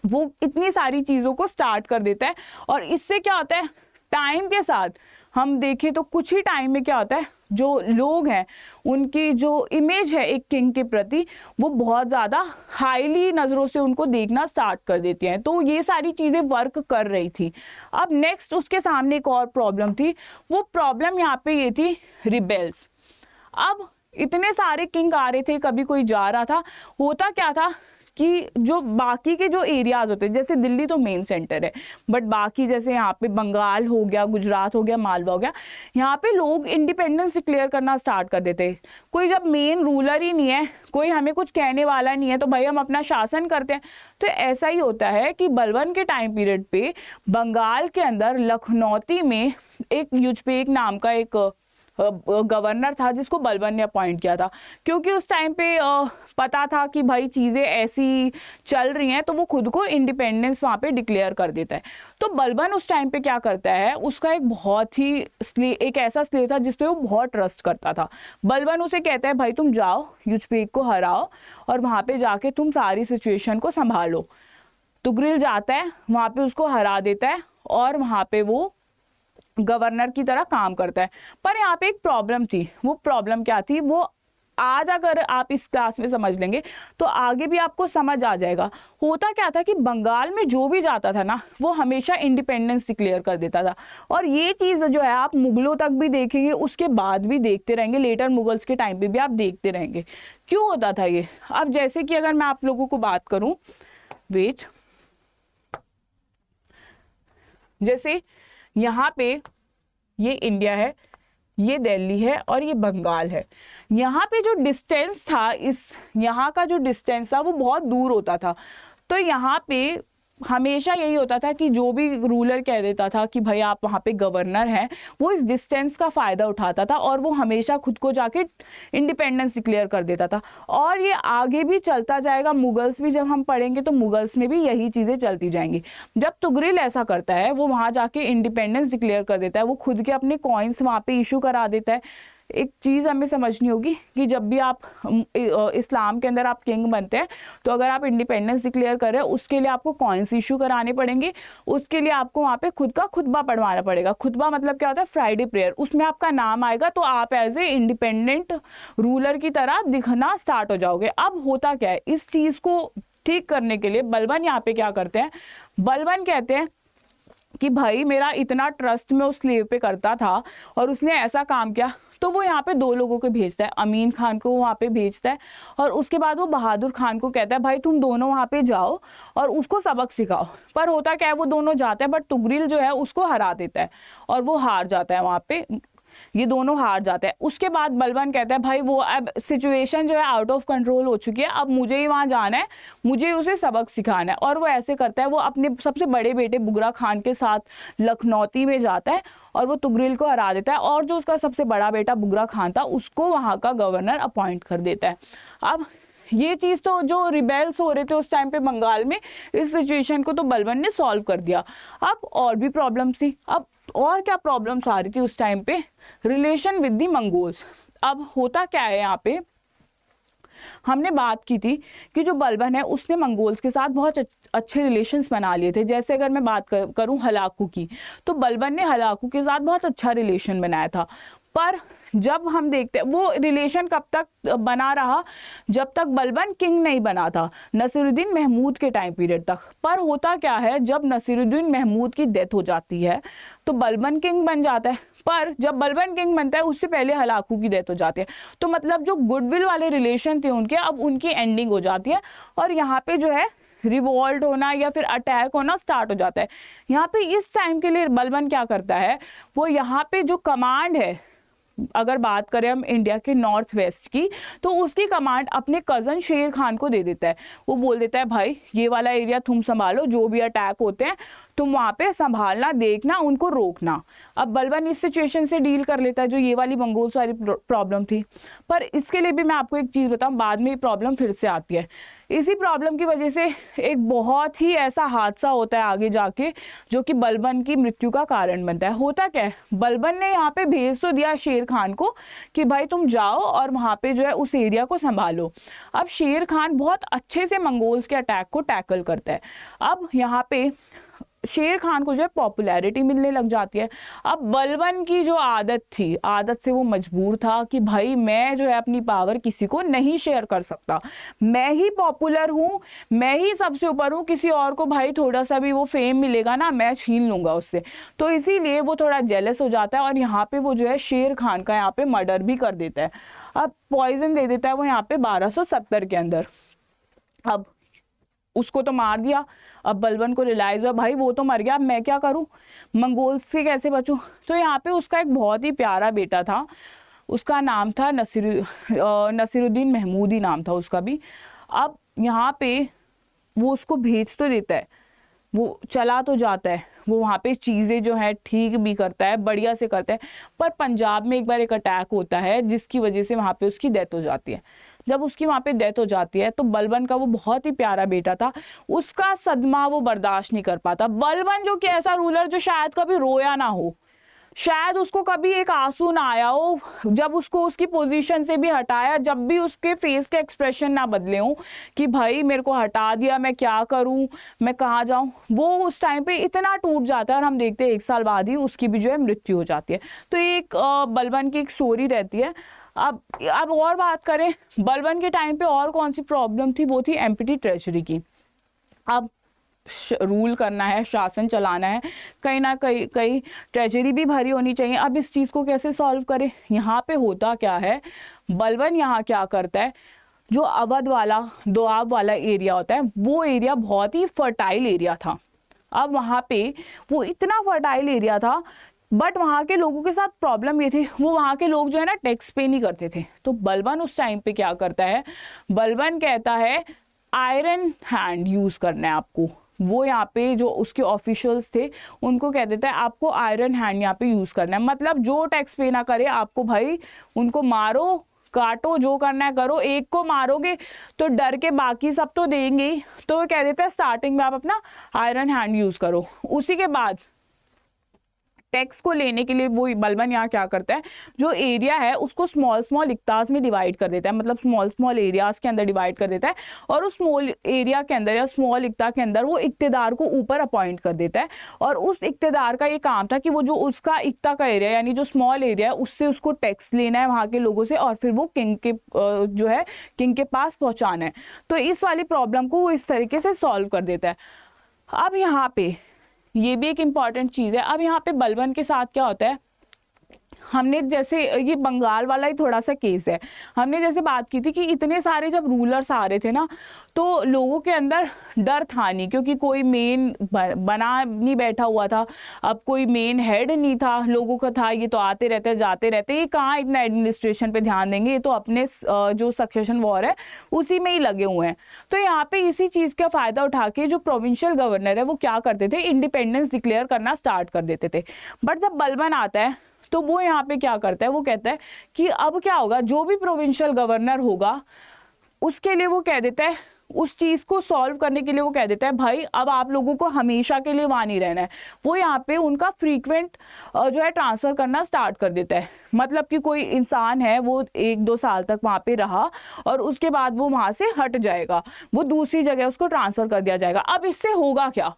वो इतनी सारी चीज़ों को स्टार्ट कर देता है। और इससे क्या होता है, टाइम के साथ हम देखें तो कुछ ही टाइम में क्या होता है, जो लोग हैं उनकी जो इमेज है एक किंग के प्रति, वो बहुत ज़्यादा हाईली नज़रों से उनको देखना स्टार्ट कर देती हैं। तो ये सारी चीज़ें वर्क कर रही थी। अब नेक्स्ट उसके सामने एक और प्रॉब्लम थी। वो प्रॉब्लम यहाँ पे ये थी, रिबेल्स। अब इतने सारे किंग आ रहे थे, कभी कोई जा रहा था। होता क्या था कि जो बाकी के जो एरियाज होते हैं, जैसे दिल्ली तो मेन सेंटर है, बट बाकी जैसे यहाँ पे बंगाल हो गया, गुजरात हो गया, मालवा हो गया, यहाँ पे लोग इंडिपेंडेंस डिक्लेयर करना स्टार्ट कर देते हैं। कोई जब मेन रूलर ही नहीं है, कोई हमें कुछ कहने वाला नहीं है, तो भाई हम अपना शासन करते हैं। तो ऐसा ही होता है कि बलबन के टाइम पीरियड पे बंगाल के अंदर लखनौती में एक युजबेक नाम का एक गवर्नर था जिसको बलबन ने अपॉइंट किया था, क्योंकि उस टाइम पे पता था कि भाई चीज़ें ऐसी चल रही हैं, तो वो खुद को इंडिपेंडेंस वहाँ पे डिक्लेयर कर देता है। तो बलबन उस टाइम पे क्या करता है, उसका एक बहुत ही एक ऐसा स्लेव था जिसपे वो बहुत ट्रस्ट करता था। बलबन उसे कहता है भाई तुम जाओ, युजबेक को हराओ और वहाँ पे जाके तुम सारी सिचुएशन को संभालो। तुगरिल जाता है, वहाँ पे उसको हरा देता है और वहाँ पे वो गवर्नर की तरह काम करता है। पर यहाँ पे एक प्रॉब्लम थी। वो प्रॉब्लम क्या थी, वो आज अगर आप इस क्लास में समझ लेंगे तो आगे भी आपको समझ आ जाएगा। होता क्या था कि बंगाल में जो भी जाता था ना, वो हमेशा इंडिपेंडेंस डिक्लेयर कर देता था। और ये चीज़ जो है आप मुगलों तक भी देखेंगे, उसके बाद भी देखते रहेंगे, लेटर मुगल्स के टाइम पे भी आप देखते रहेंगे। क्यों होता था ये? अब जैसे कि अगर मैं आप लोगों को बात करूँ, वेट, जैसे यहाँ पे ये इंडिया है, ये दिल्ली है और ये बंगाल है। यहाँ पे जो डिस्टेंस था, इस यहाँ का जो डिस्टेंस था वो बहुत दूर होता था। तो यहाँ पे हमेशा यही होता था कि जो भी रूलर कह देता था कि भाई आप वहाँ पे गवर्नर हैं, वो इस डिस्टेंस का फ़ायदा उठाता था और वो हमेशा खुद को जाके इंडिपेंडेंस डिक्लेयर कर देता था। और ये आगे भी चलता जाएगा। मुगल्स भी जब हम पढ़ेंगे तो मुगल्स में भी यही चीज़ें चलती जाएंगी। जब तुगरिल ऐसा करता है, वो वहाँ जाके इंडिपेंडेंस डिक्लेयर कर देता है, वो खुद के अपने कॉइन्स वहाँ पे इशू करा देता है। एक चीज़ हमें समझनी होगी कि जब भी आप इस्लाम के अंदर आप किंग बनते हैं, तो अगर आप इंडिपेंडेंस डिक्लेयर कर रहे हैं, उसके लिए आपको कॉइन्स इशू कराने पड़ेंगे। उसके लिए आपको वहाँ पे खुद का खुतबा पढ़वाना पड़ेगा। खुतबा मतलब क्या होता है? Friday prayer. उसमें आपका नाम आएगा तो आप एज ए इंडिपेंडेंट रूलर की तरह दिखना स्टार्ट हो जाओगे। अब होता क्या है, इस चीज़ को ठीक करने के लिए बलबन यहाँ पे क्या करते हैं, बलबन कहते हैं कि भाई मेरा इतना ट्रस्ट में उस स्लेव पे करता था और उसने ऐसा काम किया, तो वो यहाँ पे दो लोगों को भेजता है। अमीन खान को वहाँ पे भेजता है और उसके बाद वो बहादुर खान को कहता है भाई तुम दोनों वहाँ पे जाओ और उसको सबक सिखाओ। पर होता क्या है, वो दोनों जाते हैं, बट तुगरिल जो है उसको हरा देता है और वो हार जाता है। वहाँ पे ये दोनों हार जाते हैं। उसके बाद बलबन कहता है भाई वो अब सिचुएशन जो है आउट ऑफ कंट्रोल हो चुकी है, अब मुझे ही वहाँ जाना है, मुझे उसे सबक सिखाना है। और वो ऐसे करता है, वो अपने सबसे बड़े बेटे बुगरा खान के साथ लखनौती में जाता है और वो तुगरिल को हरा देता है और जो उसका सबसे बड़ा बेटा बुगरा खान था उसको वहाँ का गवर्नर अपॉइंट कर देता है। अब ये चीज़ तो जो रिबेल्स हो रहे थे उस टाइम पे बंगाल में, इस सिचुएशन को तो बलबन ने सॉल्व कर दिया। अब और भी प्रॉब्लम्स थी। अब और क्या प्रॉब्लम्स आ रही थी उस टाइम पे? Relation with the Mongols. अब होता क्या है, यहाँ पे हमने बात की थी कि जो बलबन है उसने मंगोल्स के साथ बहुत अच्छे रिलेशंस बना लिए थे। जैसे अगर मैं बात करूं हलाकू की, तो बलबन ने हलाकू के साथ बहुत अच्छा रिलेशन बनाया था। पर जब हम देखते हैं वो रिलेशन कब तक बना रहा, जब तक बलबन किंग नहीं बना था, नसीरुद्दीन महमूद के टाइम पीरियड तक। पर होता क्या है, जब नसीरुद्दीन महमूद की डेथ हो जाती है तो बलबन किंग बन जाता है। पर जब बलबन किंग बनता है उससे पहले हलाकू की डेथ हो जाती है। तो मतलब जो गुडविल वाले रिलेशन थे उनके, अब उनकी एंडिंग हो जाती है और यहाँ पे जो है रिवॉल्ट होना या फिर अटैक होना स्टार्ट हो जाता है। यहाँ पे इस टाइम के लिए बलबन क्या करता है, वो यहाँ पे जो कमांड है अगर बात करें हम इंडिया के नॉर्थ वेस्ट की, तो उसकी कमांड अपने कज़न शेर खान को दे देता है। वो बोल देता है भाई ये वाला एरिया तुम संभालो, जो भी अटैक होते हैं तुम वहाँ पे संभालना, देखना, उनको रोकना। अब बलबन इस सिचुएशन से डील कर लेता है जो ये वाली मंगोल्स वाली प्रॉब्लम थी। पर इसके लिए भी मैं आपको एक चीज़ बताऊँ, बाद में ये प्रॉब्लम फिर से आती है। इसी प्रॉब्लम की वजह से एक बहुत ही ऐसा हादसा होता है आगे जाके जो कि बलबन की मृत्यु का कारण बनता है। होता क्या है, बलबन ने यहाँ पे भेज तो दिया शेर खान को कि भाई तुम जाओ और वहाँ पे जो है उस एरिया को संभालो। अब शेर खान बहुत अच्छे से मंगोल्स के अटैक को टैकल करता है। अब यहाँ पे शेर खान को जो है पॉपुलैरिटी मिलने लग जाती है। अब बलबन की जो आदत थी, आदत से वो मजबूर था कि भाई मैं जो है अपनी पावर किसी को नहीं शेयर कर सकता, मैं ही पॉपुलर हूँ, मैं ही सबसे ऊपर हूँ, किसी और को भाई थोड़ा सा भी वो फेम मिलेगा ना मैं छीन लूँगा उससे। तो इसीलिए वो थोड़ा जेलस हो जाता है और यहाँ पे वो जो है शेर खान का यहाँ पे मर्डर भी कर देता है। अब पॉइजन दे देता है वो यहाँ पे 1270 के अंदर। अब उसको तो मार दिया। अब बलबन को रियलाइज हुआ भाई वो तो मर गया, अब मैं क्या करूं, मंगोल्स से कैसे बचूं। तो यहाँ पे उसका एक बहुत ही प्यारा बेटा था, उसका नाम था नसीरुद्दीन महमूदी नाम था उसका भी। अब यहाँ पे वो उसको भेज तो देता है, वो चला तो जाता है, वो वहाँ पे चीज़ें जो है ठीक भी करता है, बढ़िया से करता है। पर पंजाब में एक बार एक अटैक होता है जिसकी वजह से वहाँ पे उसकी डेथ हो जाती है। जब उसकी वहाँ पे डेथ हो जाती है तो बलबन का वो बहुत ही प्यारा बेटा था, उसका सदमा वो बर्दाश्त नहीं कर पाता। बलबन जो कि ऐसा रूलर जो शायद कभी रोया ना हो, शायद उसको कभी एक आंसू ना आया हो, जब उसको उसकी पोजीशन से भी हटाया, जब भी उसके फेस के एक्सप्रेशन ना बदले हों कि भाई मेरे को हटा दिया, मैं क्या करूं, मैं कहाँ जाऊं, वो उस टाइम पे इतना टूट जाता है। और हम देखते हैं 1 साल बाद ही उसकी भी जो है मृत्यु हो जाती है। तो एक बलबन की एक स्टोरी रहती है। अब और बात करें बलबन के टाइम पे और कौन सी प्रॉब्लम थी, वो थी एम्प्टी ट्रेजरी की। अब रूल करना है, शासन चलाना है, कहीं ना कहीं ट्रेजरी भी भरी होनी चाहिए। अब इस चीज़ को कैसे सॉल्व करें, यहाँ पे होता क्या है, बलबन यहाँ क्या करता है, जो अवध वाला दोआब वाला एरिया होता है वो एरिया बहुत ही फर्टाइल एरिया था। अब वहाँ पे वो इतना फर्टाइल एरिया था, बट वहाँ के लोगों के साथ प्रॉब्लम ये थी, वो वहाँ के लोग जो है ना टैक्स पे नहीं करते थे। तो बलबन उस टाइम पे क्या करता है, बलबन कहता है आयरन हैंड यूज़ करना है आपको। वो यहाँ पे जो उसके ऑफिशियल्स थे उनको कह देता है आपको आयरन हैंड यहाँ पे यूज़ करना है, मतलब जो टैक्स पे ना करे आपको भाई उनको मारो काटो, जो करना है करो। एक को मारोगे तो डर के बाकी सब तो देंगे ही। तो वो कह देता है स्टार्टिंग में आप अपना आयरन हैंड यूज़ करो। उसी के बाद टैक्स को लेने के लिए वो बलबन यहाँ क्या करता है, जो एरिया है उसको स्मॉल इक्ताज में डिवाइड कर देता है, मतलब स्मॉल एरियाज के अंदर डिवाइड कर देता है। और उस स्मॉल एरिया के अंदर या स्मॉल इक्ता के अंदर वो इक्तेदार को ऊपर अपॉइंट कर देता है। और उस इक्तेदार का ये काम था कि वो जो उसका इक्ता का एरिया यानी जो स्मॉल एरिया है उससे उसको टैक्स लेना है वहाँ के लोगों से और फिर वो किंग के जो है किंग के पास पहुँचाना है। तो इस वाली प्रॉब्लम को वो इस तरीके से सॉल्व कर देता है। अब यहाँ पे ये भी एक इम्पॉर्टेंट चीज़ है। अब यहाँ पे बलबन के साथ क्या होता है, हमने जैसे ये बंगाल वाला ही थोड़ा सा केस है, हमने जैसे बात की थी कि इतने सारे जब रूलर्स आ रहे थे ना तो लोगों के अंदर डर था नहीं, क्योंकि कोई मेन बना नहीं बैठा हुआ था। अब कोई मेन हेड नहीं था, लोगों का था ये तो आते रहते जाते रहते, ये कहाँ इतना एडमिनिस्ट्रेशन पे ध्यान देंगे, ये तो अपने जो सक्सेशन वॉर है उसी में ही लगे हुए हैं। तो यहाँ पे इसी चीज़ का फ़ायदा उठा के जो प्रोविंशियल गवर्नर है वो क्या करते थे, इंडिपेंडेंस डिक्लेयर करना स्टार्ट कर देते थे। बट जब बलबन आता है तो वो यहाँ पे क्या करता है, वो कहता है कि अब क्या होगा, जो भी प्रोविंशियल गवर्नर होगा उसके लिए वो कह देता है, उस चीज़ को सॉल्व करने के लिए वो कह देता है भाई अब आप लोगों को हमेशा के लिए वहाँ नहीं रहना है। वो यहाँ पे उनका फ्रीक्वेंट जो है ट्रांसफ़र करना स्टार्ट कर देता है। मतलब कि कोई इंसान है वो 1-2 साल तक वहाँ पे रहा और उसके बाद वो वहाँ से हट जाएगा, वो दूसरी जगह उसको ट्रांसफ़र कर दिया जाएगा। अब इससे होगा क्या,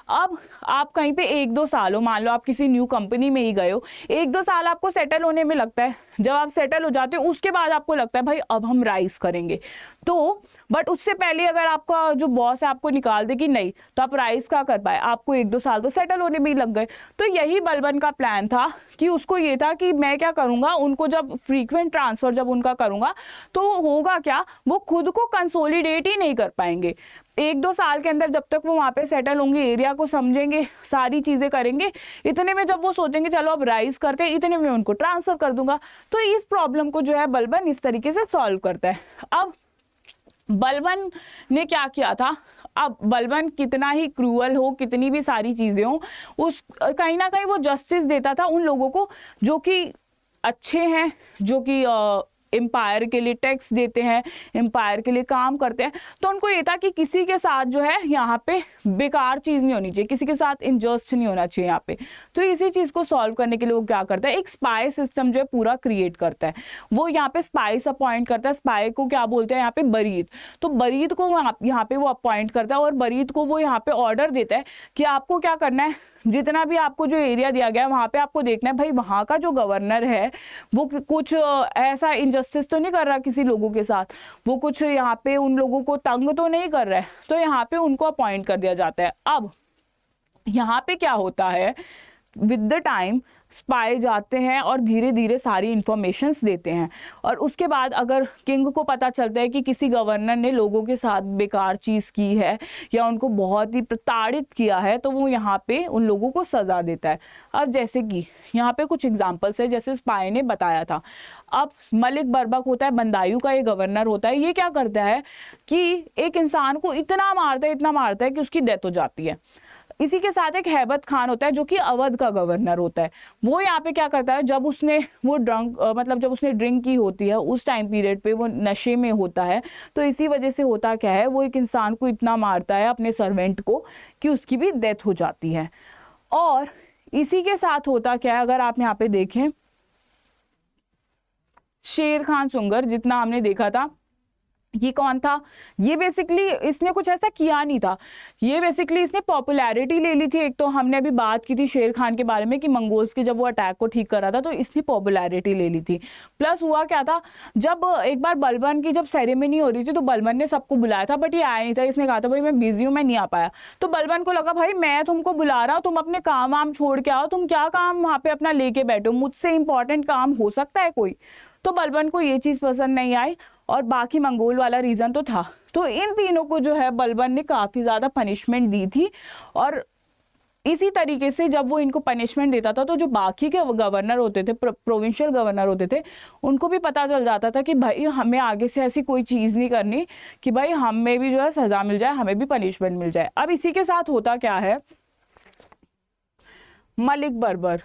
अब आप कहीं पे 1-2 साल हो, मान लो आप किसी न्यू कंपनी में ही गए हो, 1-2 साल आपको सेटल होने में लगता है। जब आप सेटल हो जाते हो उसके बाद आपको लगता है भाई अब हम राइज करेंगे। तो बट उससे पहले अगर आपका जो बॉस है आपको निकाल दे कि नहीं, तो आप राइज क्या कर पाए, आपको 1-2 साल तो सेटल होने में ही लग गए। तो यही बलबन का प्लान था कि उसको ये था कि मैं क्या करूँगा, उनको जब फ्रीक्वेंट ट्रांसफ़र जब उनका करूँगा तो होगा क्या, वो खुद को कंसोलिडेट ही नहीं कर पाएंगे। 1-2 साल के अंदर जब तक वो वहाँ पे सेटल होंगे, एरिया को समझेंगे, सारी चीज़ें करेंगे, इतने में जब वो सोचेंगे चलो अब राइज करते हैं, इतने में उनको ट्रांसफ़र कर दूंगा। तो इस प्रॉब्लम को जो है बलबन इस तरीके से सॉल्व करता है। अब बलबन ने क्या किया था, अब बलबन कितना ही क्रूअल हो, कितनी भी सारी चीज़ें हो, उस कहीं ना कहीं वो जस्टिस देता था उन लोगों को जो कि अच्छे हैं, जो कि एम्पायर के लिए टैक्स देते हैं, एम्पायर के लिए काम करते हैं। तो उनको ये था कि किसी के साथ जो है यहाँ पे बेकार चीज़ नहीं होनी चाहिए, किसी के साथ इनजस्ट नहीं होना चाहिए यहाँ पे। तो इसी चीज़ को सॉल्व करने के लिए वो क्या करता है, एक स्पाई सिस्टम जो है पूरा क्रिएट करता है। वो यहाँ पे स्पाइस अपॉइंट करता है, स्पाई को क्या बोलते हैं यहाँ पे, बरीद। तो बरीद को यहाँ पे वो अपॉइंट करता है और बरीद को वो यहाँ पे ऑर्डर देता है कि आपको क्या करना है, जितना भी आपको जो एरिया दिया गया है वहाँ पे आपको देखना है भाई वहाँ का जो गवर्नर है वो कुछ ऐसा इनजस्टिस तो नहीं कर रहा किसी लोगों के साथ, वो कुछ यहाँ पे उन लोगों को तंग तो नहीं कर रहा है। तो यहाँ पे उनको अपॉइंट कर दिया जाता है। अब यहाँ पे क्या होता है, विद द टाइम स्पाई जाते हैं और धीरे धीरे सारी इंफॉर्मेशंस देते हैं, और उसके बाद अगर किंग को पता चलता है कि किसी गवर्नर ने लोगों के साथ बेकार चीज़ की है या उनको बहुत ही प्रताड़ित किया है, तो वो यहाँ पे उन लोगों को सज़ा देता है। अब जैसे कि यहाँ पे कुछ एग्जांपल्स है, जैसे स्पाई ने बताया था। अब मलिक बर्बक होता है, बंदायूं का ये गवर्नर होता है, ये क्या करता है कि एक इंसान को इतना मारता है कि उसकी डेथ हो जाती है। इसी के साथ एक हैबत खान होता है जो कि अवध का गवर्नर होता है। वो यहाँ पे क्या करता है, जब उसने जब उसने ड्रिंक की होती है उस टाइम पीरियड पे वो नशे में होता है, तो इसी वजह से होता क्या है, वो एक इंसान को इतना मारता है अपने सर्वेंट को कि उसकी भी डेथ हो जाती है। और इसी के साथ होता क्या है, अगर आप यहाँ पे देखें, शेर खान सुंगर जितना हमने देखा था, ये कौन था, ये बेसिकली इसने कुछ ऐसा किया नहीं था, ये बेसिकली इसने पॉपुलैरिटी ले ली थी। एक तो हमने अभी बात की थी शेर खान के बारे में कि मंगोल्स के जब वो अटैक को ठीक कर रहा था तो इसने पॉपुलैरिटी ले ली थी। प्लस हुआ क्या था, जब एक बार बलबन की जब सेरेमनी हो रही थी तो बलबन ने सबको बुलाया था, बट ये आया नहीं था। इसने कहा था भाई मैं बिजी हूँ, मैं नहीं आ पाया। तो बलबन को लगा भाई मैं तुमको बुला रहा हूँ, तुम अपने काम वाम छोड़ के आओ, तुम क्या काम वहाँ पे अपना लेके बैठो, मुझसे इंपॉर्टेंट काम हो सकता है कोई। तो बलबन को ये चीज़ पसंद नहीं आई, और बाकी मंगोल वाला रीज़न तो था। तो इन तीनों को जो है बलबन ने काफ़ी ज़्यादा पनिशमेंट दी थी, और इसी तरीके से जब वो इनको पनिशमेंट देता था तो जो बाकी के गवर्नर होते थे, प्रोविंशियल गवर्नर होते थे, उनको भी पता चल जाता था कि भाई हमें आगे से ऐसी कोई चीज़ नहीं करनी कि भाई हमें भी जो है सज़ा मिल जाए, हमें भी पनिशमेंट मिल जाए। अब इसी के साथ होता क्या है, मलिक बर्बर।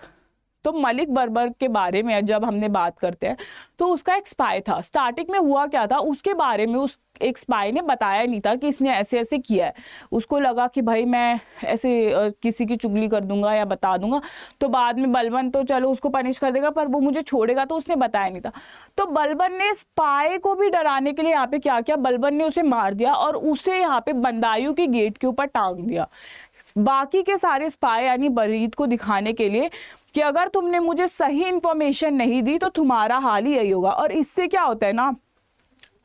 तो मलिक बर्बर के बारे में जब हमने बात करते हैं तो उसका एक स्पाई था। स्टार्टिंग में हुआ क्या था, उसके बारे में उस एक स्पाई ने बताया नहीं था कि इसने ऐसे ऐसे किया है। उसको लगा कि भाई मैं ऐसे किसी की चुगली कर दूंगा या बता दूंगा तो बाद में बलबन तो चलो उसको पनिश कर देगा, पर वो मुझे छोड़ेगा, तो उसने बताया नहीं था। तो बलबन ने स्पाई को भी डराने के लिए यहाँ पे क्या किया, बलबन ने उसे मार दिया और उसे यहाँ पे बंदायूं की गेट के ऊपर टांग दिया। बाकी के सारे स्पाई यानी बरीद को दिखाने के लिए कि अगर तुमने मुझे सही इंफॉर्मेशन नहीं दी तो तुम्हारा हाल ही यही होगा। और इससे क्या होता है ना,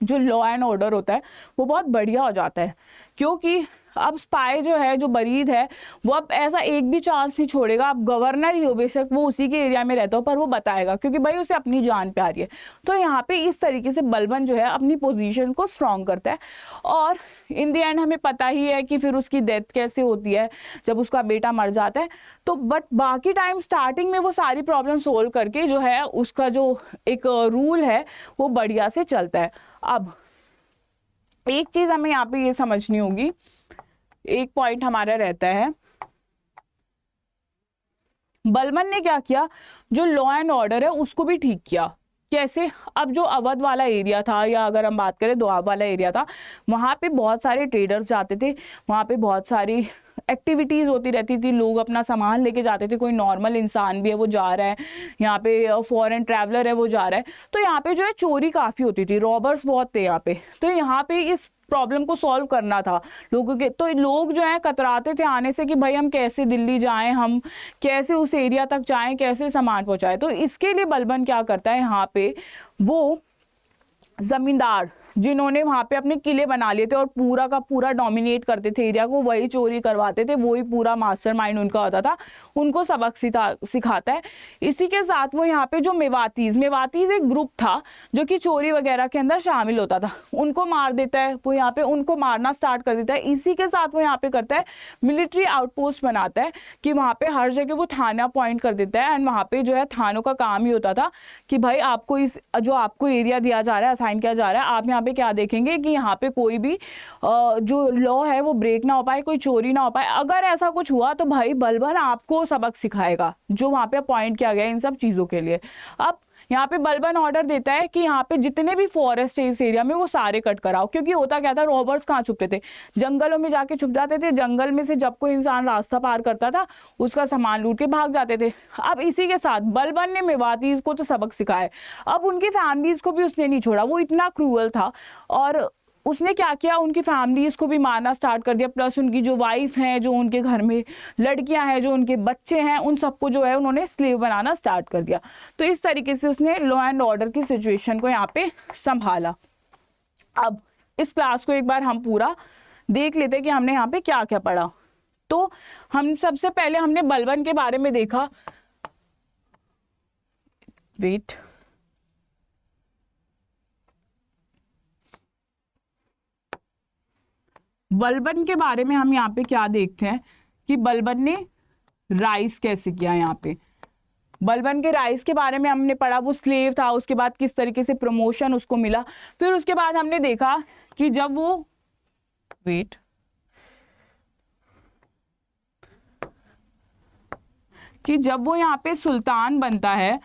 जो लॉ एंड ऑर्डर होता है वो बहुत बढ़िया हो जाता है, क्योंकि अब स्पाई जो है, जो बरीद है, वो अब ऐसा एक भी चांस नहीं छोड़ेगा। अब गवर्नर ही हो, बेशक वो उसी के एरिया में रहता हो, पर वो बताएगा क्योंकि भाई उसे अपनी जान प्यारी है। तो यहाँ पे इस तरीके से बलबन जो है अपनी पोजीशन को स्ट्रॉन्ग करता है। और इन द एंड हमें पता ही है कि फिर उसकी डेथ कैसे होती है जब उसका बेटा मर जाता है। तो बट बाकी टाइम स्टार्टिंग में वो सारी प्रॉब्लम सोल्व करके जो है उसका जो एक रूल है वो बढ़िया से चलता है। अब एक चीज़ हमें यहाँ पे ये समझनी होगी, एक पॉइंट हमारा रहता है, बलबन ने क्या किया, जो लॉ एंड ऑर्डर है उसको भी ठीक किया। कैसे, अब जो अवध वाला एरिया था, या अगर हम बात करें दोआब वाला एरिया था, वहाँ पे बहुत सारे ट्रेडर्स जाते थे, वहाँ पे बहुत सारी एक्टिविटीज़ होती रहती थी, लोग अपना सामान लेके जाते थे, कोई नॉर्मल इंसान भी है वो जा रहा है, यहाँ पे फॉरेन ट्रैवलर है वो जा रहा है, तो यहाँ पे जो है चोरी काफ़ी होती थी, रॉबर्स बहुत थे यहाँ पे। तो यहाँ पे इस प्रॉब्लम को सॉल्व करना था लोगों के, तो लोग जो है कतराते थे आने से कि भाई हम कैसे दिल्ली जाएं, हम कैसे उस एरिया तक जाएं, कैसे सामान पहुंचाएं। तो इसके लिए बलबन क्या करता है, यहाँ पे वो जमींदार जिन्होंने वहाँ पे अपने किले बना लिए थे और पूरा का पूरा डोमिनेट करते थे एरिया को, वही चोरी करवाते थे, वही पूरा मास्टरमाइंड उनका होता था, उनको सबक सिखाता है। इसी के साथ वो यहाँ पे जो मेवातीज एक ग्रुप था जो कि चोरी वगैरह के अंदर शामिल होता था, उनको मार देता है, वो यहाँ पे उनको मारना स्टार्ट कर देता है। इसी के साथ वो यहाँ पे करता है मिलिट्री आउटपोस्ट बनाता है कि वहाँ पे हर जगह वो थाना अपॉइंट कर देता है। एंड वहाँ पे जो है थानों का काम ही होता था कि भाई आपको इस जो आपको एरिया दिया जा रहा है, असाइन किया जा रहा है, आप यहाँ पे क्या देखेंगे कि यहाँ पे कोई भी जो लॉ है वो ब्रेक ना हो पाए, कोई चोरी ना हो पाए। अगर ऐसा कुछ हुआ तो भाई बलबन आपको सबक सिखाएगा, जो वहाँ पे अपॉइंट किया गया इन सब चीज़ों के लिए। अब यहाँ पे बलबन ऑर्डर देता है कि यहाँ पे जितने भी फॉरेस्ट है इस एरिया में वो सारे कट कराओ, क्योंकि होता क्या था, रॉबर्स कहाँ छुपते थे, जंगलों में जाके छुप जाते थे। जंगल में से जब कोई इंसान रास्ता पार करता था उसका सामान लूट के भाग जाते थे। अब इसी के साथ बलबन ने मेवातीज को तो सबक सिखाए, अब उनकी फैमिलीज को भी उसने नहीं छोड़ा, वो इतना क्रूअल था। और उसने क्या किया, उनकी फैमिलीज को भी मारना स्टार्ट कर दिया, प्लस उनकी जो वाइफ हैं, जो उनके घर में लड़कियां हैं, जो उनके बच्चे हैं, उन सबको जो है उन्होंने स्लेव बनाना स्टार्ट कर दिया। तो इस तरीके से उसने लॉ एंड ऑर्डर की सिचुएशन को यहाँ पे संभाला। अब इस क्लास को एक बार हम पूरा देख लेते हैं कि हमने यहाँ पे क्या क्या पढ़ा। तो हम सबसे पहले हमने बलबन के बारे में देखा, बलबन के बारे में हम यहाँ पे क्या देखते हैं कि बलबन ने राइज कैसे किया। यहाँ पे बलबन के राइज के बारे में हमने पढ़ा, वो स्लेव था, उसके बाद किस तरीके से प्रमोशन उसको मिला। फिर उसके बाद हमने देखा कि जब वो जब वो यहाँ पे सुल्तान बनता है,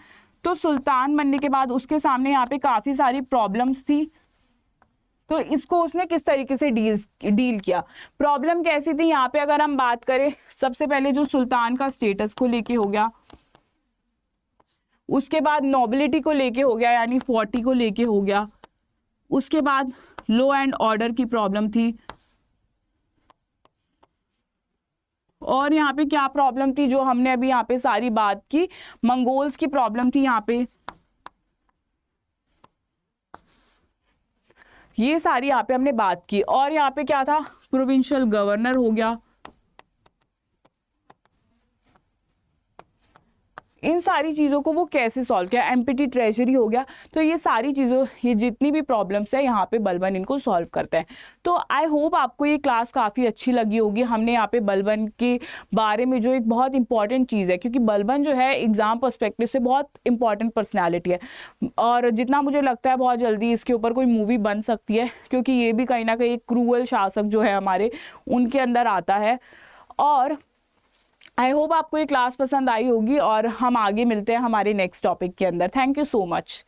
तो सुल्तान बनने के बाद उसके सामने यहाँ पे काफ़ी सारी प्रॉब्लम्स थी। तो इसको उसने किस तरीके से डील किया, प्रॉब्लम कैसी थी यहाँ पे अगर हम बात करें, सबसे पहले जो सुल्तान का स्टेटस को लेके हो गया, उसके बाद नोबिलिटी को लेके हो गया, यानी 40 को लेके हो गया, उसके बाद लॉ एंड ऑर्डर की प्रॉब्लम थी, और यहाँ पे क्या प्रॉब्लम थी जो हमने अभी यहाँ पे सारी बात की, मंगोल्स की प्रॉब्लम थी यहाँ पे। ये सारी यहाँ पे हमने बात की। और यहाँ पे क्या था, प्रोविंशियल गवर्नर हो गया, इन सारी चीज़ों को वो कैसे सॉल्व किया, एम्प्टी ट्रेजरी हो गया। तो ये सारी चीज़ों, ये जितनी भी प्रॉब्लम्स है यहाँ पे बलबन इनको सॉल्व करते हैं। तो आई होप आपको ये क्लास काफ़ी अच्छी लगी होगी। हमने यहाँ पे बलबन के बारे में जो एक बहुत इंपॉर्टेंट चीज़ है, क्योंकि बलबन जो है एग्जाम पर्सपेक्टिव से बहुत इंपॉर्टेंट पर्सनैलिटी है, और जितना मुझे लगता है बहुत जल्दी इसके ऊपर कोई मूवी बन सकती है, क्योंकि ये भी कहीं ना कहीं एक क्रूअल शासक जो है हमारे, उनके अंदर आता है। और आई होप आपको ये क्लास पसंद आई होगी, और हम आगे मिलते हैं हमारे नेक्स्ट टॉपिक के अंदर। Thank you so much.